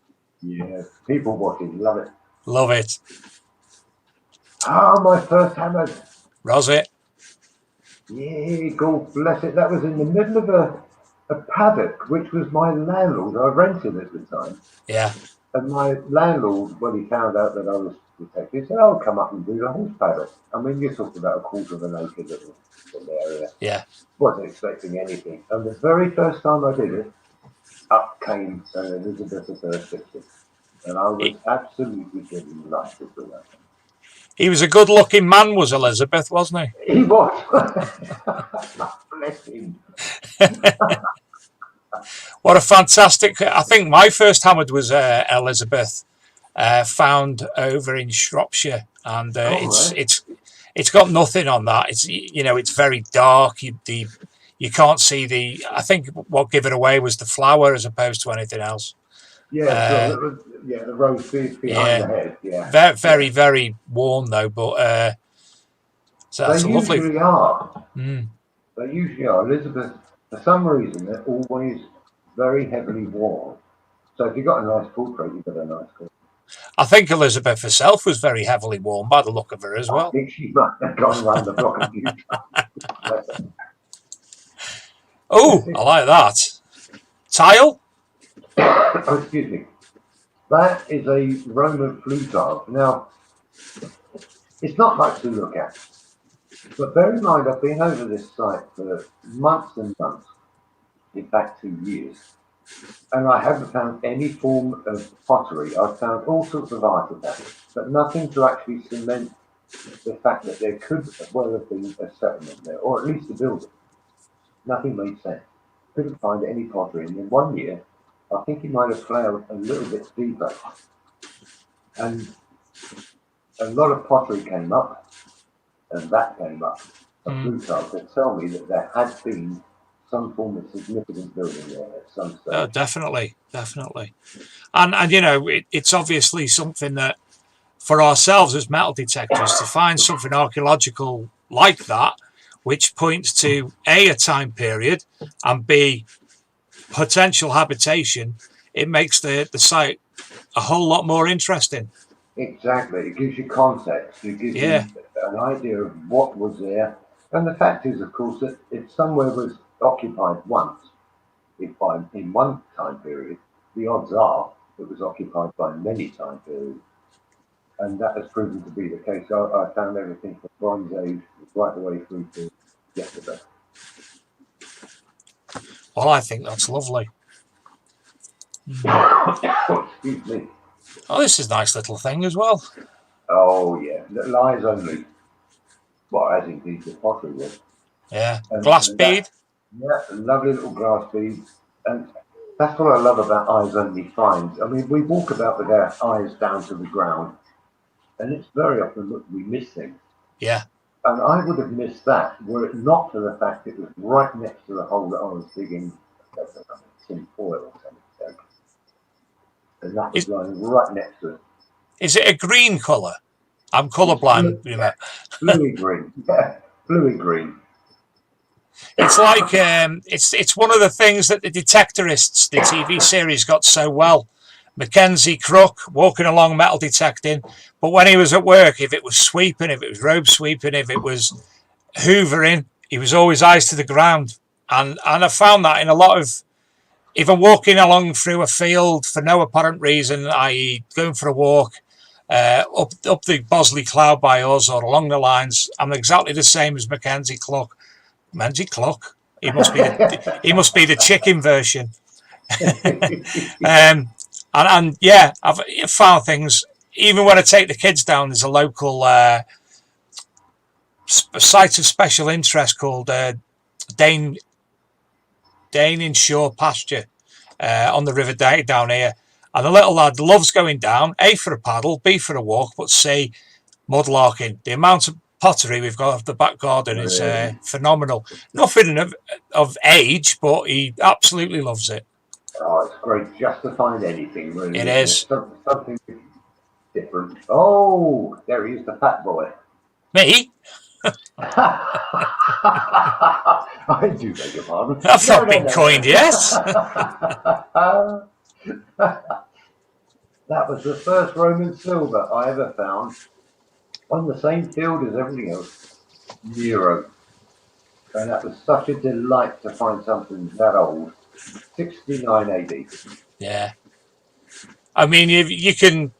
[SPEAKER 3] Yeah, people watching, love it.
[SPEAKER 2] Love it.
[SPEAKER 3] Ah, my first hammer.
[SPEAKER 2] Rosie.
[SPEAKER 3] Yeah, God bless it. That was in the middle of a paddock, which was my landlord. I rented at the time.
[SPEAKER 2] Yeah.
[SPEAKER 3] And my landlord, when he found out that I was detected, said, "I'll come up and do the horse paddock." I mean, you're talking about a quarter of an acre little area.
[SPEAKER 2] Yeah.
[SPEAKER 3] Wasn't expecting anything. And the very first time I did it, up came Elizabeth I, and I was absolutely delighted with that.
[SPEAKER 2] He was a good-looking man, was Elizabeth, wasn't
[SPEAKER 3] he? He was. Bless him.
[SPEAKER 2] What a fantastic... I think my first hammered was Elizabeth, found over in Shropshire, and it's got nothing on that. It's, you know, it's very dark. You can't see the... I think what gave it away was the flower as opposed to anything else.
[SPEAKER 3] Yeah, the rose behind the head. Yeah,
[SPEAKER 2] very, very warm though. But so that's
[SPEAKER 3] they
[SPEAKER 2] lovely.
[SPEAKER 3] Usually are. They usually are. Elizabeth, for some reason, they're always very heavily worn. So if you've got a nice portrait, you've got a nice portrait.
[SPEAKER 2] I think Elizabeth herself was very heavily worn by the look of her as well.
[SPEAKER 3] I think she might have gone around the block a few times.
[SPEAKER 2] Oh, I like that. Tile?
[SPEAKER 3] Oh, excuse me. That is a Roman flue tile. Now, it's not much to look at. But bear in mind, I've been over this site for months and months, in fact 2 years, and I haven't found any form of pottery. I've found all sorts of artifacts, but nothing to actually cement the fact that there could well have been a settlement there, or at least a building. Nothing made sense. Couldn't find any pottery. And in 1 year, I think he might have ploughed a little bit deeper. And a lot of pottery came up, and that came up. A blue card that tell me that there had been some form of significant building there at some stage.
[SPEAKER 2] Oh, definitely. And you know, it's obviously something that for ourselves as metal detectors to find something archaeological like that, which points to A, a time period, and B, potential habitation, it makes the site a whole lot more interesting.
[SPEAKER 3] Exactly. It gives you context. It gives you an idea of what was there. And the fact is, of course, that if somewhere was occupied once, in one time period, the odds are it was occupied by many time periods. And that has proven to be the case. I found everything from Bronze Age right the way through to yesterday.
[SPEAKER 2] Well, I think that's lovely.
[SPEAKER 3] Excuse me.
[SPEAKER 2] Oh, this is a nice little thing as well.
[SPEAKER 3] Oh, yeah. Little eyes only. Well, as indeed the pottery was.
[SPEAKER 2] Yeah. Glass bead.
[SPEAKER 3] Yeah, lovely little glass bead. And that's what I love about eyes only finds. I mean, we walk about with our eyes down to the ground, and it's very often that we miss things.
[SPEAKER 2] Yeah.
[SPEAKER 3] And I would have missed that were it not for the fact it was right next to the hole that I was digging tin foil or something. And that was lying right next to it.
[SPEAKER 2] Is it a green colour? I'm colourblind.
[SPEAKER 3] Bluey green. Yeah, bluey green.
[SPEAKER 2] It's like it's one of the things that the Detectorists, the TV series, got so well. Mackenzie Crook walking along metal detecting, but when he was at work, if it was sweeping, if it was robe sweeping, if it was hoovering, he was always eyes to the ground. And I found that in a lot of, if I'm walking along through a field for no apparent reason, i.e. going for a walk, up the Bosley Cloud by us or along the lines, I'm exactly the same as Mackenzie Cluck. Mackenzie Cluck? He must be the chicken version. And yeah, I've found things. Even when I take the kids down, there's a local site of special interest called Dane Inshore Pasture on the River down here. And the little lad loves going down, A, for a paddle, B, for a walk, but C, mudlarking. The amount of pottery we've got off the back garden is phenomenal. Nothing of age, but he absolutely loves it.
[SPEAKER 3] Oh, it's great just to find anything, really.
[SPEAKER 2] It is.
[SPEAKER 3] Something different. Oh, there he is, the fat boy.
[SPEAKER 2] Me?
[SPEAKER 3] I do beg your pardon.
[SPEAKER 2] I've not been coined yet.
[SPEAKER 3] That was the first Roman silver I ever found on the same field as everything else. Nero. And that was such a delight to find something that old. 69 AD.
[SPEAKER 2] Yeah. I mean, you can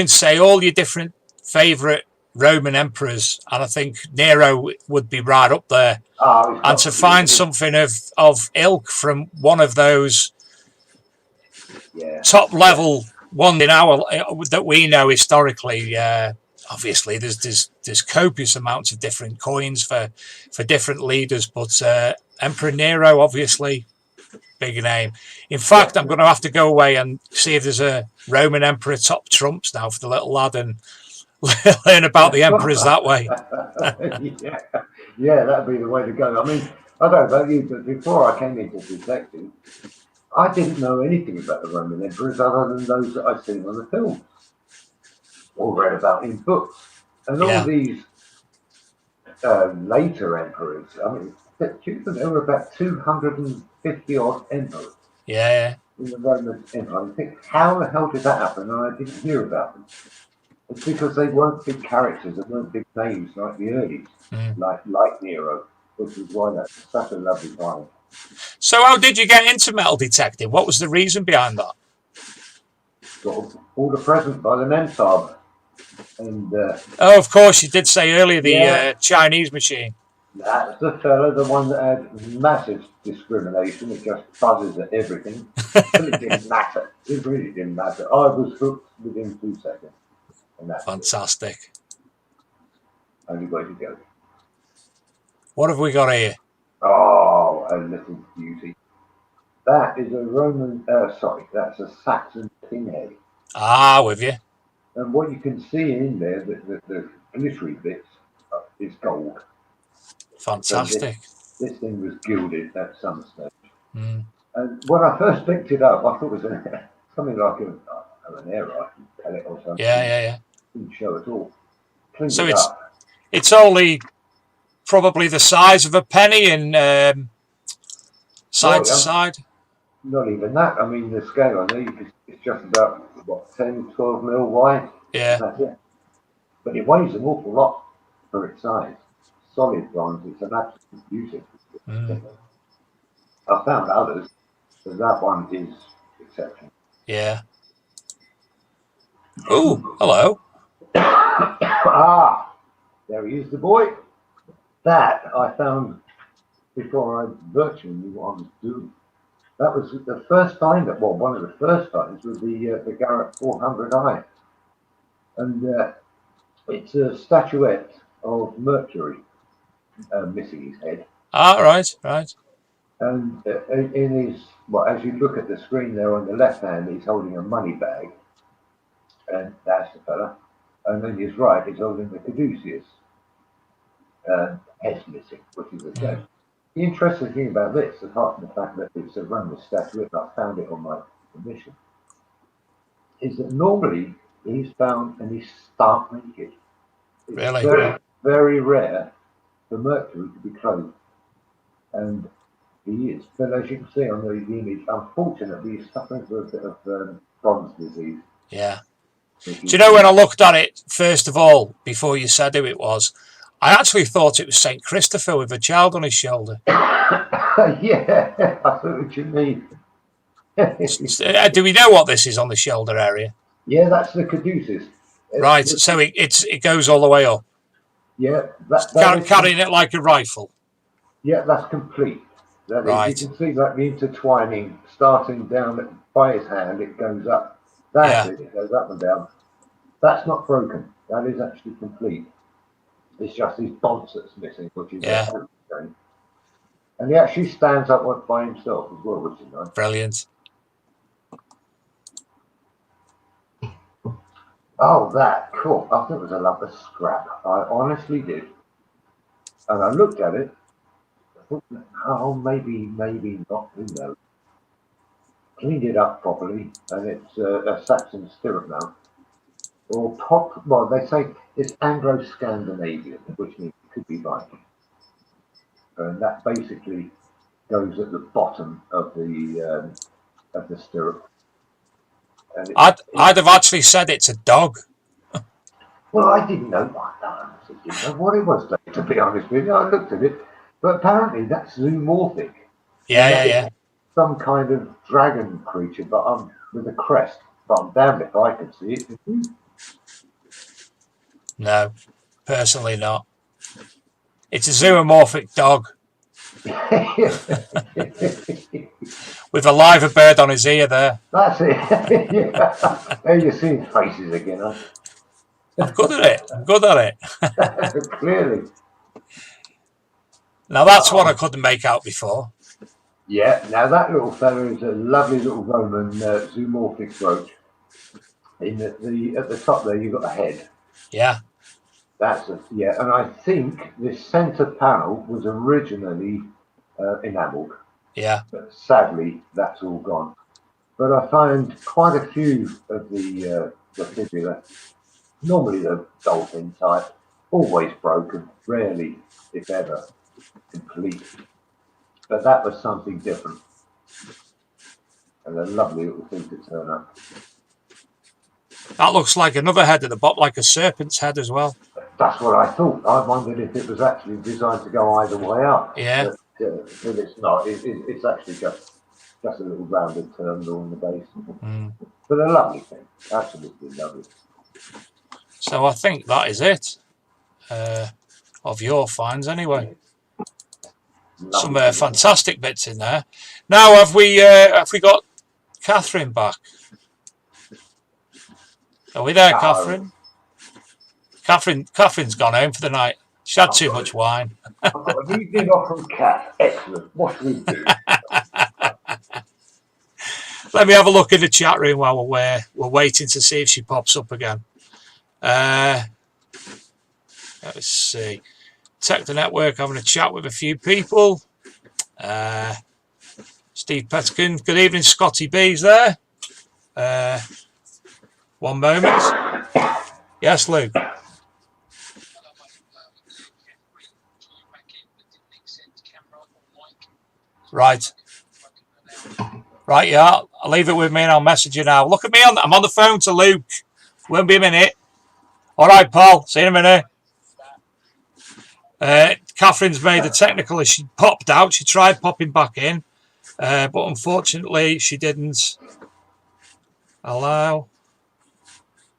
[SPEAKER 2] say all your different favourite Roman emperors, and I think Nero would be right up there. And to find something of ilk from one of those top level one in our that we know historically, obviously there's copious amounts of different coins for different leaders, but Emperor Nero, obviously, big name. In fact, I'm going to have to go away and see if there's a Roman emperor top trumps now for the little lad and learn about the emperors that way.
[SPEAKER 3] Yeah, that'd be the way to go. I mean, I don't know about you, but before I came into detecting, I didn't know anything about the Roman emperors other than those that I'd seen on the films or read about in books. And all these later emperors, I mean, there were about 250 odd emperors.
[SPEAKER 2] Yeah.
[SPEAKER 3] In the Roman Empire. I think, how the hell did that happen? And I didn't hear about them. It's because they weren't big characters, they weren't big names like the earlies, like Nero, which is why that's such a lovely find.
[SPEAKER 2] So how did you get into metal detecting? What was the reason behind that?
[SPEAKER 3] Got all the present by the Mentab. And
[SPEAKER 2] Oh, of course, you did say earlier the
[SPEAKER 3] Yeah.
[SPEAKER 2] Chinese machine.
[SPEAKER 3] that's the fella, the one that had massive discrimination. It just buzzes at everything. But it didn't matter. It really didn't matter. I was hooked within 2 seconds. And that's it.
[SPEAKER 2] Fantastic.
[SPEAKER 3] Only way to go.
[SPEAKER 2] What have we got here?
[SPEAKER 3] Oh, a little beauty. That is a Roman, that's a Saxon pinhead.
[SPEAKER 2] Ah, with you.
[SPEAKER 3] And what you can see in there, the glittery bits, is gold.
[SPEAKER 2] Fantastic.
[SPEAKER 3] So this thing was gilded at some stage.
[SPEAKER 2] Mm.
[SPEAKER 3] And when I first picked it up, I thought it was something like an air rifle pellet or something.
[SPEAKER 2] Yeah.
[SPEAKER 3] Didn't show at all. Cleaned
[SPEAKER 2] So
[SPEAKER 3] it up.
[SPEAKER 2] it's only probably the size of a penny in side to side.
[SPEAKER 3] Not even that. I mean, the scale on there, it's just about, 10, 12 mil wide.
[SPEAKER 2] Yeah.
[SPEAKER 3] That's it. But it weighs an awful lot for its size. Solid bronze, it's an absolute beauty.
[SPEAKER 2] Mm.
[SPEAKER 3] I found others, but that one is exceptional.
[SPEAKER 2] Yeah. Oh, hello.
[SPEAKER 3] There he is, the boy. That I found before I virtually knew what I was doing. That was the first find. One of the first finds was the Garrett 400i, and it's a statuette of Mercury missing his head.
[SPEAKER 2] Ah, right.
[SPEAKER 3] And in his, as you look at the screen there on the left hand, he's holding a money bag, and that's the fella. And then his right, he's holding the caduceus. Head missing, which is a shame. The interesting thing about this, apart from the fact that it's a Roman statuette, and I found it on my commission, is that normally he's found and he's stark naked. It's
[SPEAKER 2] Really?
[SPEAKER 3] very, very rare for Mercury to be clothed, and he is. But as you can see on the image, unfortunately, he's suffering from a bit of bronze disease.
[SPEAKER 2] Yeah. Do you know, when I looked at it, first of all, before you said who it was, I actually thought it was St. Christopher with a child on his shoulder.
[SPEAKER 3] Yeah, I see what you mean.
[SPEAKER 2] Do we know what this is on the shoulder area?
[SPEAKER 3] Yeah, that's the caduceus.
[SPEAKER 2] Right, so it goes all the way up.
[SPEAKER 3] Yeah,
[SPEAKER 2] carrying it like a rifle.
[SPEAKER 3] Yeah, that's complete. That
[SPEAKER 2] right.
[SPEAKER 3] Is, you can see that the intertwining, starting down by his hand, it goes up. That's it goes up and down. That's not broken. That is actually complete. It's just his bonds that's missing, which is a shame. And he actually stands up by himself as well, which is nice.
[SPEAKER 2] Brilliant.
[SPEAKER 3] Oh, that cool. I thought it was a lovely scrap. I honestly did. And I looked at it. I thought, oh, maybe not. Who knows? Cleaned it up properly, and it's a Saxon stirrup mount. Or they say it's Anglo-Scandinavian, which means it could be Viking. And that basically goes at the bottom of the stirrup. And
[SPEAKER 2] I'd have actually said it's a dog.
[SPEAKER 3] Well, I didn't know. I didn't know what it was, to be honest with you. I looked at it, but apparently that's zoomorphic.
[SPEAKER 2] Yeah.
[SPEAKER 3] Some kind of dragon creature, but with a crest. But I'm damned if I could see it.
[SPEAKER 2] No, personally not. It's a zoomorphic dog. With a live bird on his ear there.
[SPEAKER 3] That's it. Yeah. There you see his faces again, huh?
[SPEAKER 2] I'm good at it.
[SPEAKER 3] Clearly.
[SPEAKER 2] Now that's what I couldn't make out before.
[SPEAKER 3] Yeah, now that little fella is a lovely little Roman zoomorphic brooch. At the top there you've got a head.
[SPEAKER 2] Yeah.
[SPEAKER 3] And I think this centre panel was originally enamelled.
[SPEAKER 2] Yeah.
[SPEAKER 3] But sadly, that's all gone. But I find quite a few of the fibula, normally the dolphin type, always broken, rarely, if ever, complete. But that was something different. And a lovely little thing to turn up.
[SPEAKER 2] That looks like another head at the bottom, like a serpent's head as well.
[SPEAKER 3] That's what I thought. I wondered if it was actually designed to go either way up.
[SPEAKER 2] Yeah.
[SPEAKER 3] But it's not. It's actually just a little rounded terminal on the base. But a lovely thing. Absolutely lovely.
[SPEAKER 2] So I think that is it of your finds anyway. Some fantastic bits in there. Now have we got Catherine back? Are we there, Catherine? Catherine's gone home for the night. She had too much wine.
[SPEAKER 3] I've got an evening off from Cat. Excellent. What should we do?
[SPEAKER 2] Let me have a look in the chat room while we're waiting to see if she pops up again. Let's see. Tech the Network, having a chat with a few people. Steve Petkin. Good evening, Scotty B's there. One moment. Yes, Lou. Right. Right, yeah. I'll leave it with me and I'll message you now. Look at me. I'm on the phone to Luke. Won't be a minute. All right, Paul. See you in a minute. Catherine's made a technical issue. She popped out. She tried popping back in. But unfortunately, she didn't allow.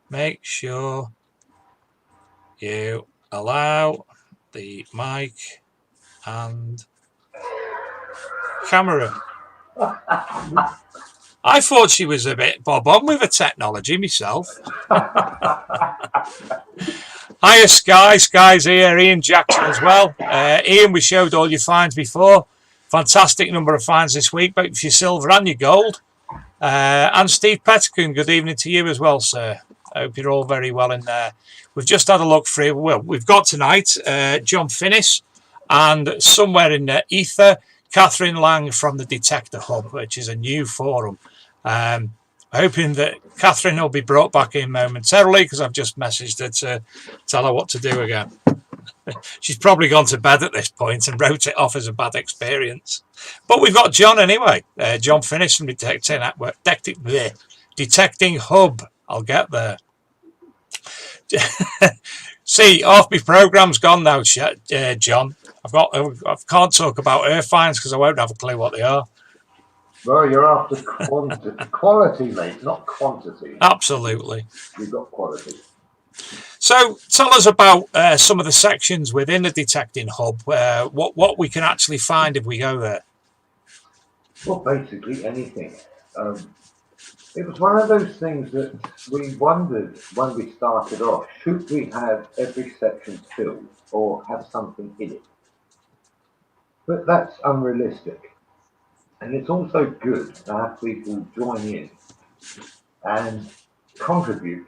[SPEAKER 2] Make sure you allow the mic and camera. I thought she was a bit bob on with the technology myself. Hiya, Sky. Sky's here. Ian Jackson as well. Ian, we showed all your finds before. Fantastic number of finds this week, both for your silver and your gold. And Steve Pettigrew, good evening to you as well, sir. I hope you're all very well in there. We've just had a look through. Well, we've got tonight John Finnis and somewhere in the ether, Catherine Lange from the Detector Hub, which is a new forum. Hoping that Catherine will be brought back in momentarily because I've just messaged her to tell her what to do again. She's probably gone to bed at this point and wrote it off as a bad experience. But we've got John anyway. John Finnis from Detecting Hub. I'll get there. See, half my program's gone now, John. I can't talk about her finds because I won't have a clue what they are.
[SPEAKER 3] Well, you're after quality, mate, not quantity.
[SPEAKER 2] Absolutely.
[SPEAKER 3] You've got quality.
[SPEAKER 2] So tell us about some of the sections within the Detecting Hub, what we can actually find if we go there.
[SPEAKER 3] Well, basically anything. It was one of those things that we wondered when we started off, should we have every section filled or have something in it? But that's unrealistic. And it's also good to have people join in and contribute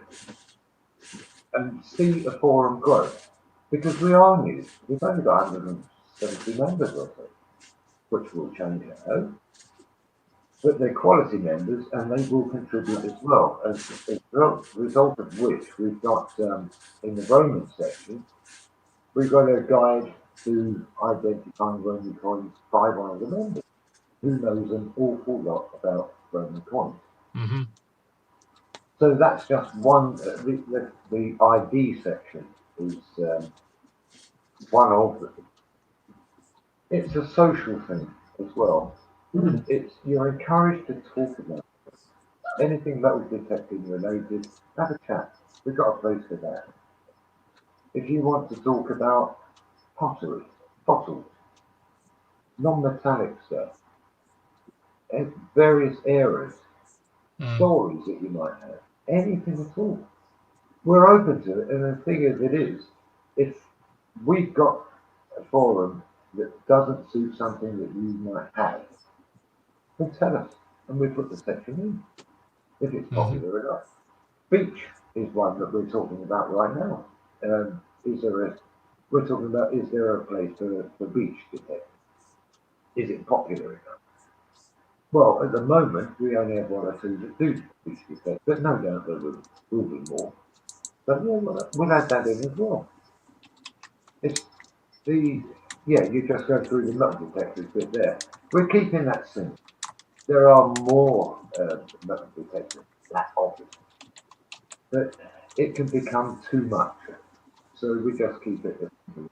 [SPEAKER 3] and see a forum grow. Because we are new. We've only got 170 members or so, which will change, I hope. But they're quality members and they will contribute as well. As a result of which we've got, in the Roman section, we've got a guide to identifying Roman coins by one of the members who knows an awful lot about Roman coins. Mm-hmm. So that's just one. The ID section is one of them. It's a social thing as well. You're encouraged to talk about anything metal detecting related. Have a chat. We've got a place for that. If you want to talk about pottery, bottles, non-metallic stuff, and various eras, stories that you might have, anything at all, we're open to it. And the thing is, if we've got a forum that doesn't suit something that you might have, then tell us, and we put the section in, if it's popular enough. Beach is one that we're talking about right now. We're talking about, is there a place for beach detecting? Is it popular enough? Well, at the moment, we only have one or two that do beach detect, but no doubt there will be more. But yeah, we'll add that in as well. You just go through the metal detectors bit there. We're keeping that simple. There are more metal detectors, that obvious. But it can become too much. So we just keep it.
[SPEAKER 2] Do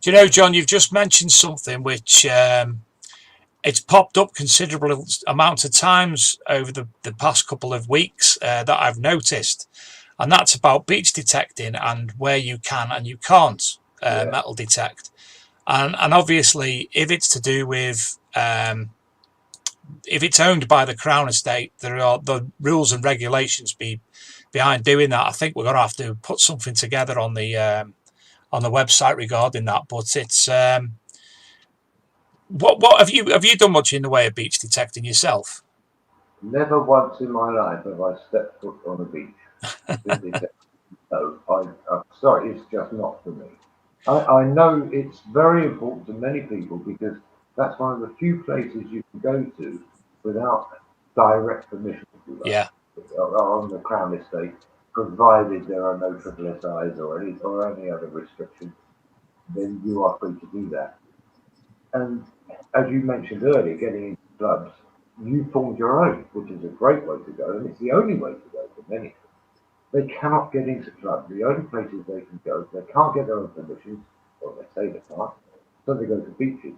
[SPEAKER 2] you know, John, you've just mentioned something which it's popped up considerable amount of times over the past couple of weeks that I've noticed, and that's about beach detecting and where you can and you can't metal detect. And obviously, if it's to do with if it's owned by the Crown Estate, there are the rules and regulations behind doing that. I think we're going to have to put something together on the website regarding that. But it's what have you done much in the way of beach detecting yourself?
[SPEAKER 3] Never once in my life have I stepped foot on a beach. No, I'm sorry, it's just not for me. I know it's very important to many people because that's one of the few places you can go to without direct permission to do that.
[SPEAKER 2] Yeah.
[SPEAKER 3] On the Crown Estate, provided there are no triple SIs or any other restrictions, then you are free to do that. And as you mentioned earlier, getting into clubs, you formed your own, which is a great way to go, and it's the only way to go for many. They cannot get into clubs. The only places they can go, they can't get their own permissions, or they say they can't, so they go to beaches.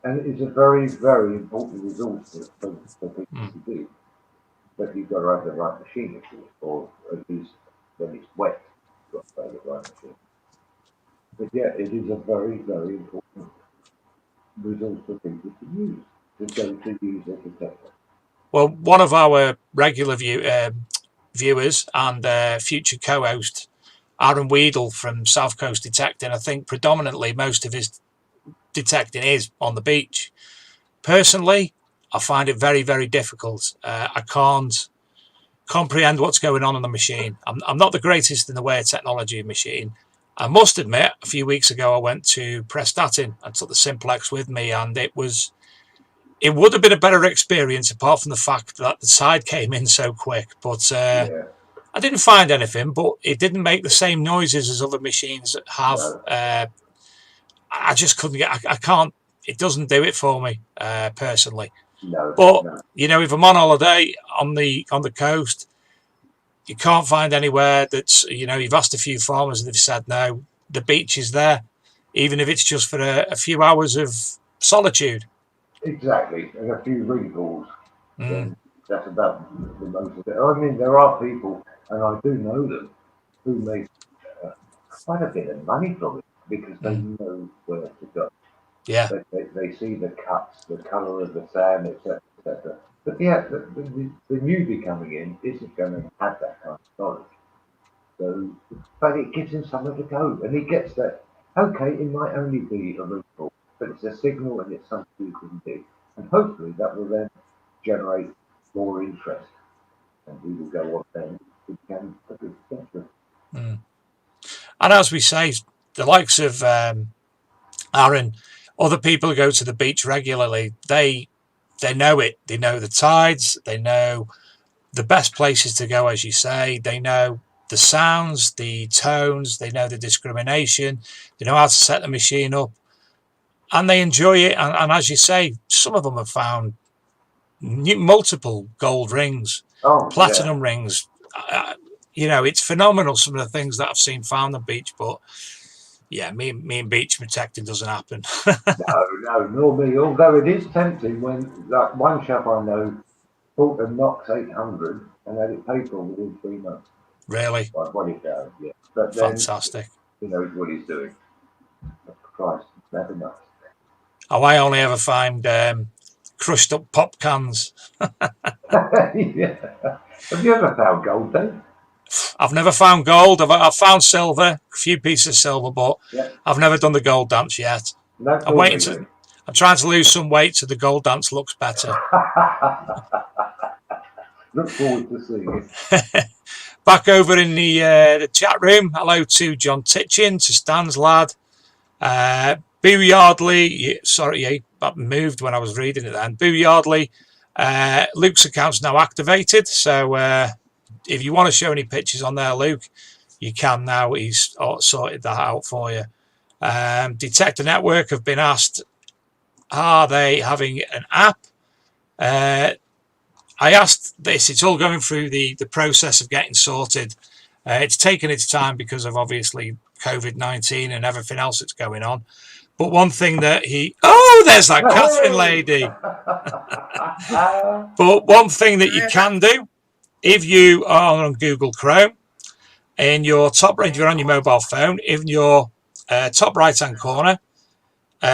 [SPEAKER 3] And it is a very, very important resource for people to do. But you've got to have the right machine, of course, or at least when it's wet, you've got to have the right machine. But yeah, it is a very, very important resource for people to use, to go to use a detector.
[SPEAKER 2] Well, one of our regular viewers and future co-host, Aaron Weedle from South Coast Detecting, I think predominantly most of his detecting is on the beach. Personally, I find it very, very difficult. I can't comprehend what's going on the machine. I'm not the greatest in the way of technology machine. I must admit, a few weeks ago I went to Prestatyn and took the Simplex with me, and it would have been a better experience apart from the fact that the tide came in so quick. But I didn't find anything, but it didn't make the same noises as other machines have. No. I just couldn't get. I can't. It doesn't do it for me personally.
[SPEAKER 3] No.
[SPEAKER 2] But you know, if I'm on holiday on the coast, you can't find anywhere that's, you know, you've asked a few farmers and they've said no. The beach is there, even if it's just for a few hours of solitude.
[SPEAKER 3] Exactly, and a few wrinkles. That's about the most of it. I mean, there are people, and I do know them, who make quite a bit of money from it because they know where to go.
[SPEAKER 2] Yeah.
[SPEAKER 3] They see the cuts, the colour of the sand, etc., etc. But yeah, the newbie coming in isn't going to have that kind of knowledge. So, but it gives him somewhere to go, and he gets that. Okay, it might only be a wrinkle, but it's a signal and it's something you can do. And hopefully that will then generate more interest. And we will go on then to become a good detector.
[SPEAKER 2] And as we say, the likes of Aaron, other people who go to the beach regularly, they know it. They know the tides. They know the best places to go, as you say. They know the sounds, the tones. They know the discrimination. They know how to set the machine up. And they enjoy it. And as you say, some of them have found multiple gold rings, platinum rings. You know, it's phenomenal, some of the things that I've seen found on the beach. But yeah, me and beach detecting doesn't happen.
[SPEAKER 3] No, nor me. Although it is tempting when, like, one chap I know bought a Knox 800 and had it paid for within 3 months.
[SPEAKER 2] Really?
[SPEAKER 3] By 20,000, yeah. But then,
[SPEAKER 2] fantastic.
[SPEAKER 3] He knows what he's doing. Christ, never enough.
[SPEAKER 2] Oh, I only ever find crushed up pop cans.
[SPEAKER 3] Yeah. Have you ever found gold, Dave?
[SPEAKER 2] I've never found gold. I've found silver, a few pieces of silver, but I've never done the gold dance yet. I'm trying to lose some weight so the gold dance looks better.
[SPEAKER 3] Look forward to seeing it.
[SPEAKER 2] Back over in the chat room. Hello to John Titchin, to Stan's lad. Boo Yardley, sorry, that moved when I was reading it then. Boo Yardley, Luke's account's now activated, so if you want to show any pictures on there, Luke, you can now. He's sorted that out for you. Detector Network have been asked, are they having an app? I asked this, it's all going through the process of getting sorted. It's taken its time because of obviously COVID-19 and everything else that's going on. But one thing that there's that Catherine lady. But one thing that you can do, if you are on Google Chrome, in your top right, if you're on your mobile phone, in your top right-hand corner,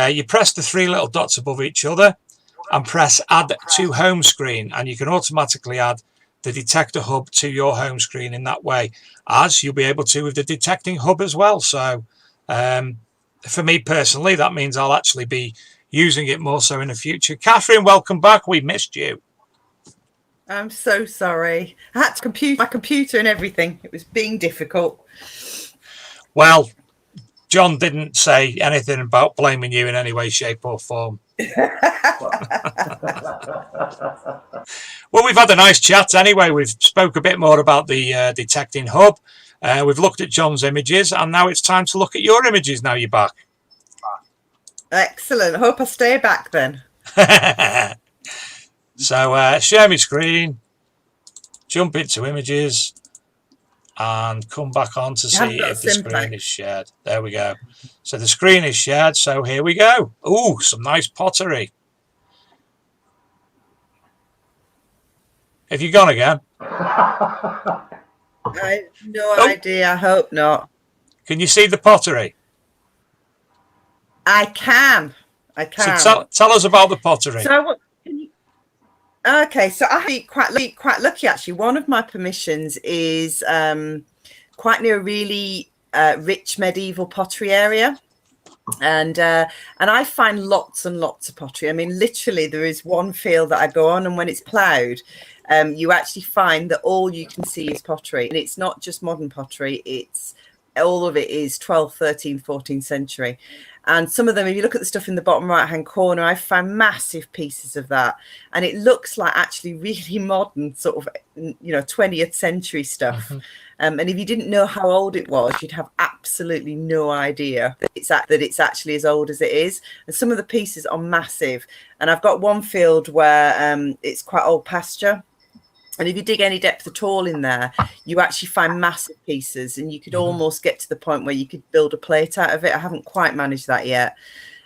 [SPEAKER 2] you press the three little dots above each other and press Add to Home Screen, and you can automatically add the Detector Hub to your home screen in that way, as you'll be able to with the Detecting Hub as well. So for me personally, that means I'll actually be using it more so in the future. Catherine, welcome back. We missed you.
[SPEAKER 4] I'm so sorry. I had to compute my computer and everything. It was being difficult.
[SPEAKER 2] Well, John didn't say anything about blaming you in any way, shape or form. Well, we've had a nice chat anyway. We've spoke a bit more about the Detecting Hub. We've looked at John's images, and now it's time to look at your images now you're back.
[SPEAKER 4] Excellent. Hope I stay back then.
[SPEAKER 2] So share my screen, jump into images, and come back on to see if the screen is shared. There we go. So the screen is shared. So here we go. Ooh, some nice pottery. Have you gone again?
[SPEAKER 4] I have no idea. I hope not.
[SPEAKER 2] Can you see the pottery?
[SPEAKER 4] I can.
[SPEAKER 2] So tell us about the pottery.
[SPEAKER 4] So okay, so I be quite lucky actually. One of my permissions is quite near a really rich medieval pottery area, and I find lots and lots of pottery. I mean, literally, there is one field that I go on, and when it's ploughed, you actually find that all you can see is pottery, and it's not just modern pottery. It's all of it is 12th, 13th, 14th century. And some of them, if you look at the stuff in the bottom right-hand corner, I found massive pieces of that. And it looks like actually really modern, sort of, 20th century stuff. Mm-hmm. And if you didn't know how old it was, you'd have absolutely no idea that it's actually as old as it is. And some of the pieces are massive. And I've got one field where it's quite old pasture. And if you dig any depth at all in there, you actually find massive pieces, and you could almost get to the point where you could build a plate out of it. I haven't quite managed that yet,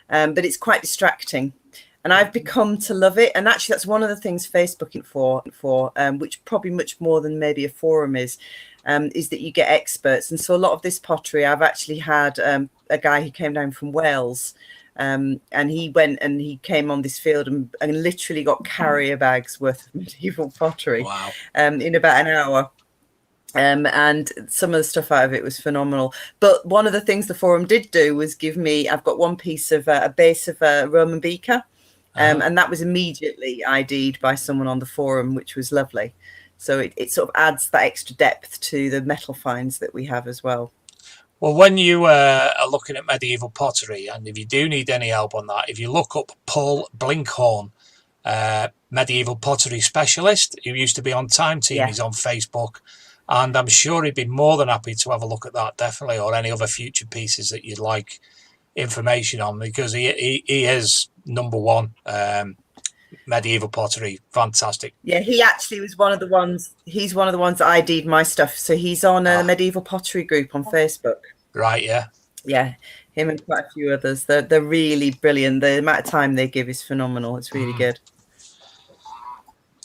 [SPEAKER 4] but it's quite distracting. And I've become to love it. And actually, that's one of the things Facebooking for which probably much more than maybe a forum is that you get experts. And so a lot of this pottery, I've actually had a guy who came down from Wales. And he went and he came on this field and literally got carrier bags worth of medieval pottery.
[SPEAKER 2] Wow.
[SPEAKER 4] In about an hour. And some of the stuff out of it was phenomenal. But one of the things the forum did do was give me, I've got one piece of a base of a Roman beaker. And that was immediately ID'd by someone on the forum, which was lovely. So it sort of adds that extra depth to the metal finds that we have as well.
[SPEAKER 2] Well, when you are looking at medieval pottery, and if you do need any help on that, if you look up Paul Blinkhorn, medieval pottery specialist, who used to be on Time Team, He's on Facebook, and I'm sure he'd be more than happy to have a look at that, definitely, or any other future pieces that you'd like information on, because he is number one. Medieval pottery, fantastic.
[SPEAKER 4] Yeah, he actually was one of the ones. He's one of the ones that ID'd my stuff. So he's on a medieval pottery group on Facebook.
[SPEAKER 2] Right. Yeah.
[SPEAKER 4] Him and quite a few others. They're really brilliant. The amount of time they give is phenomenal. It's really good.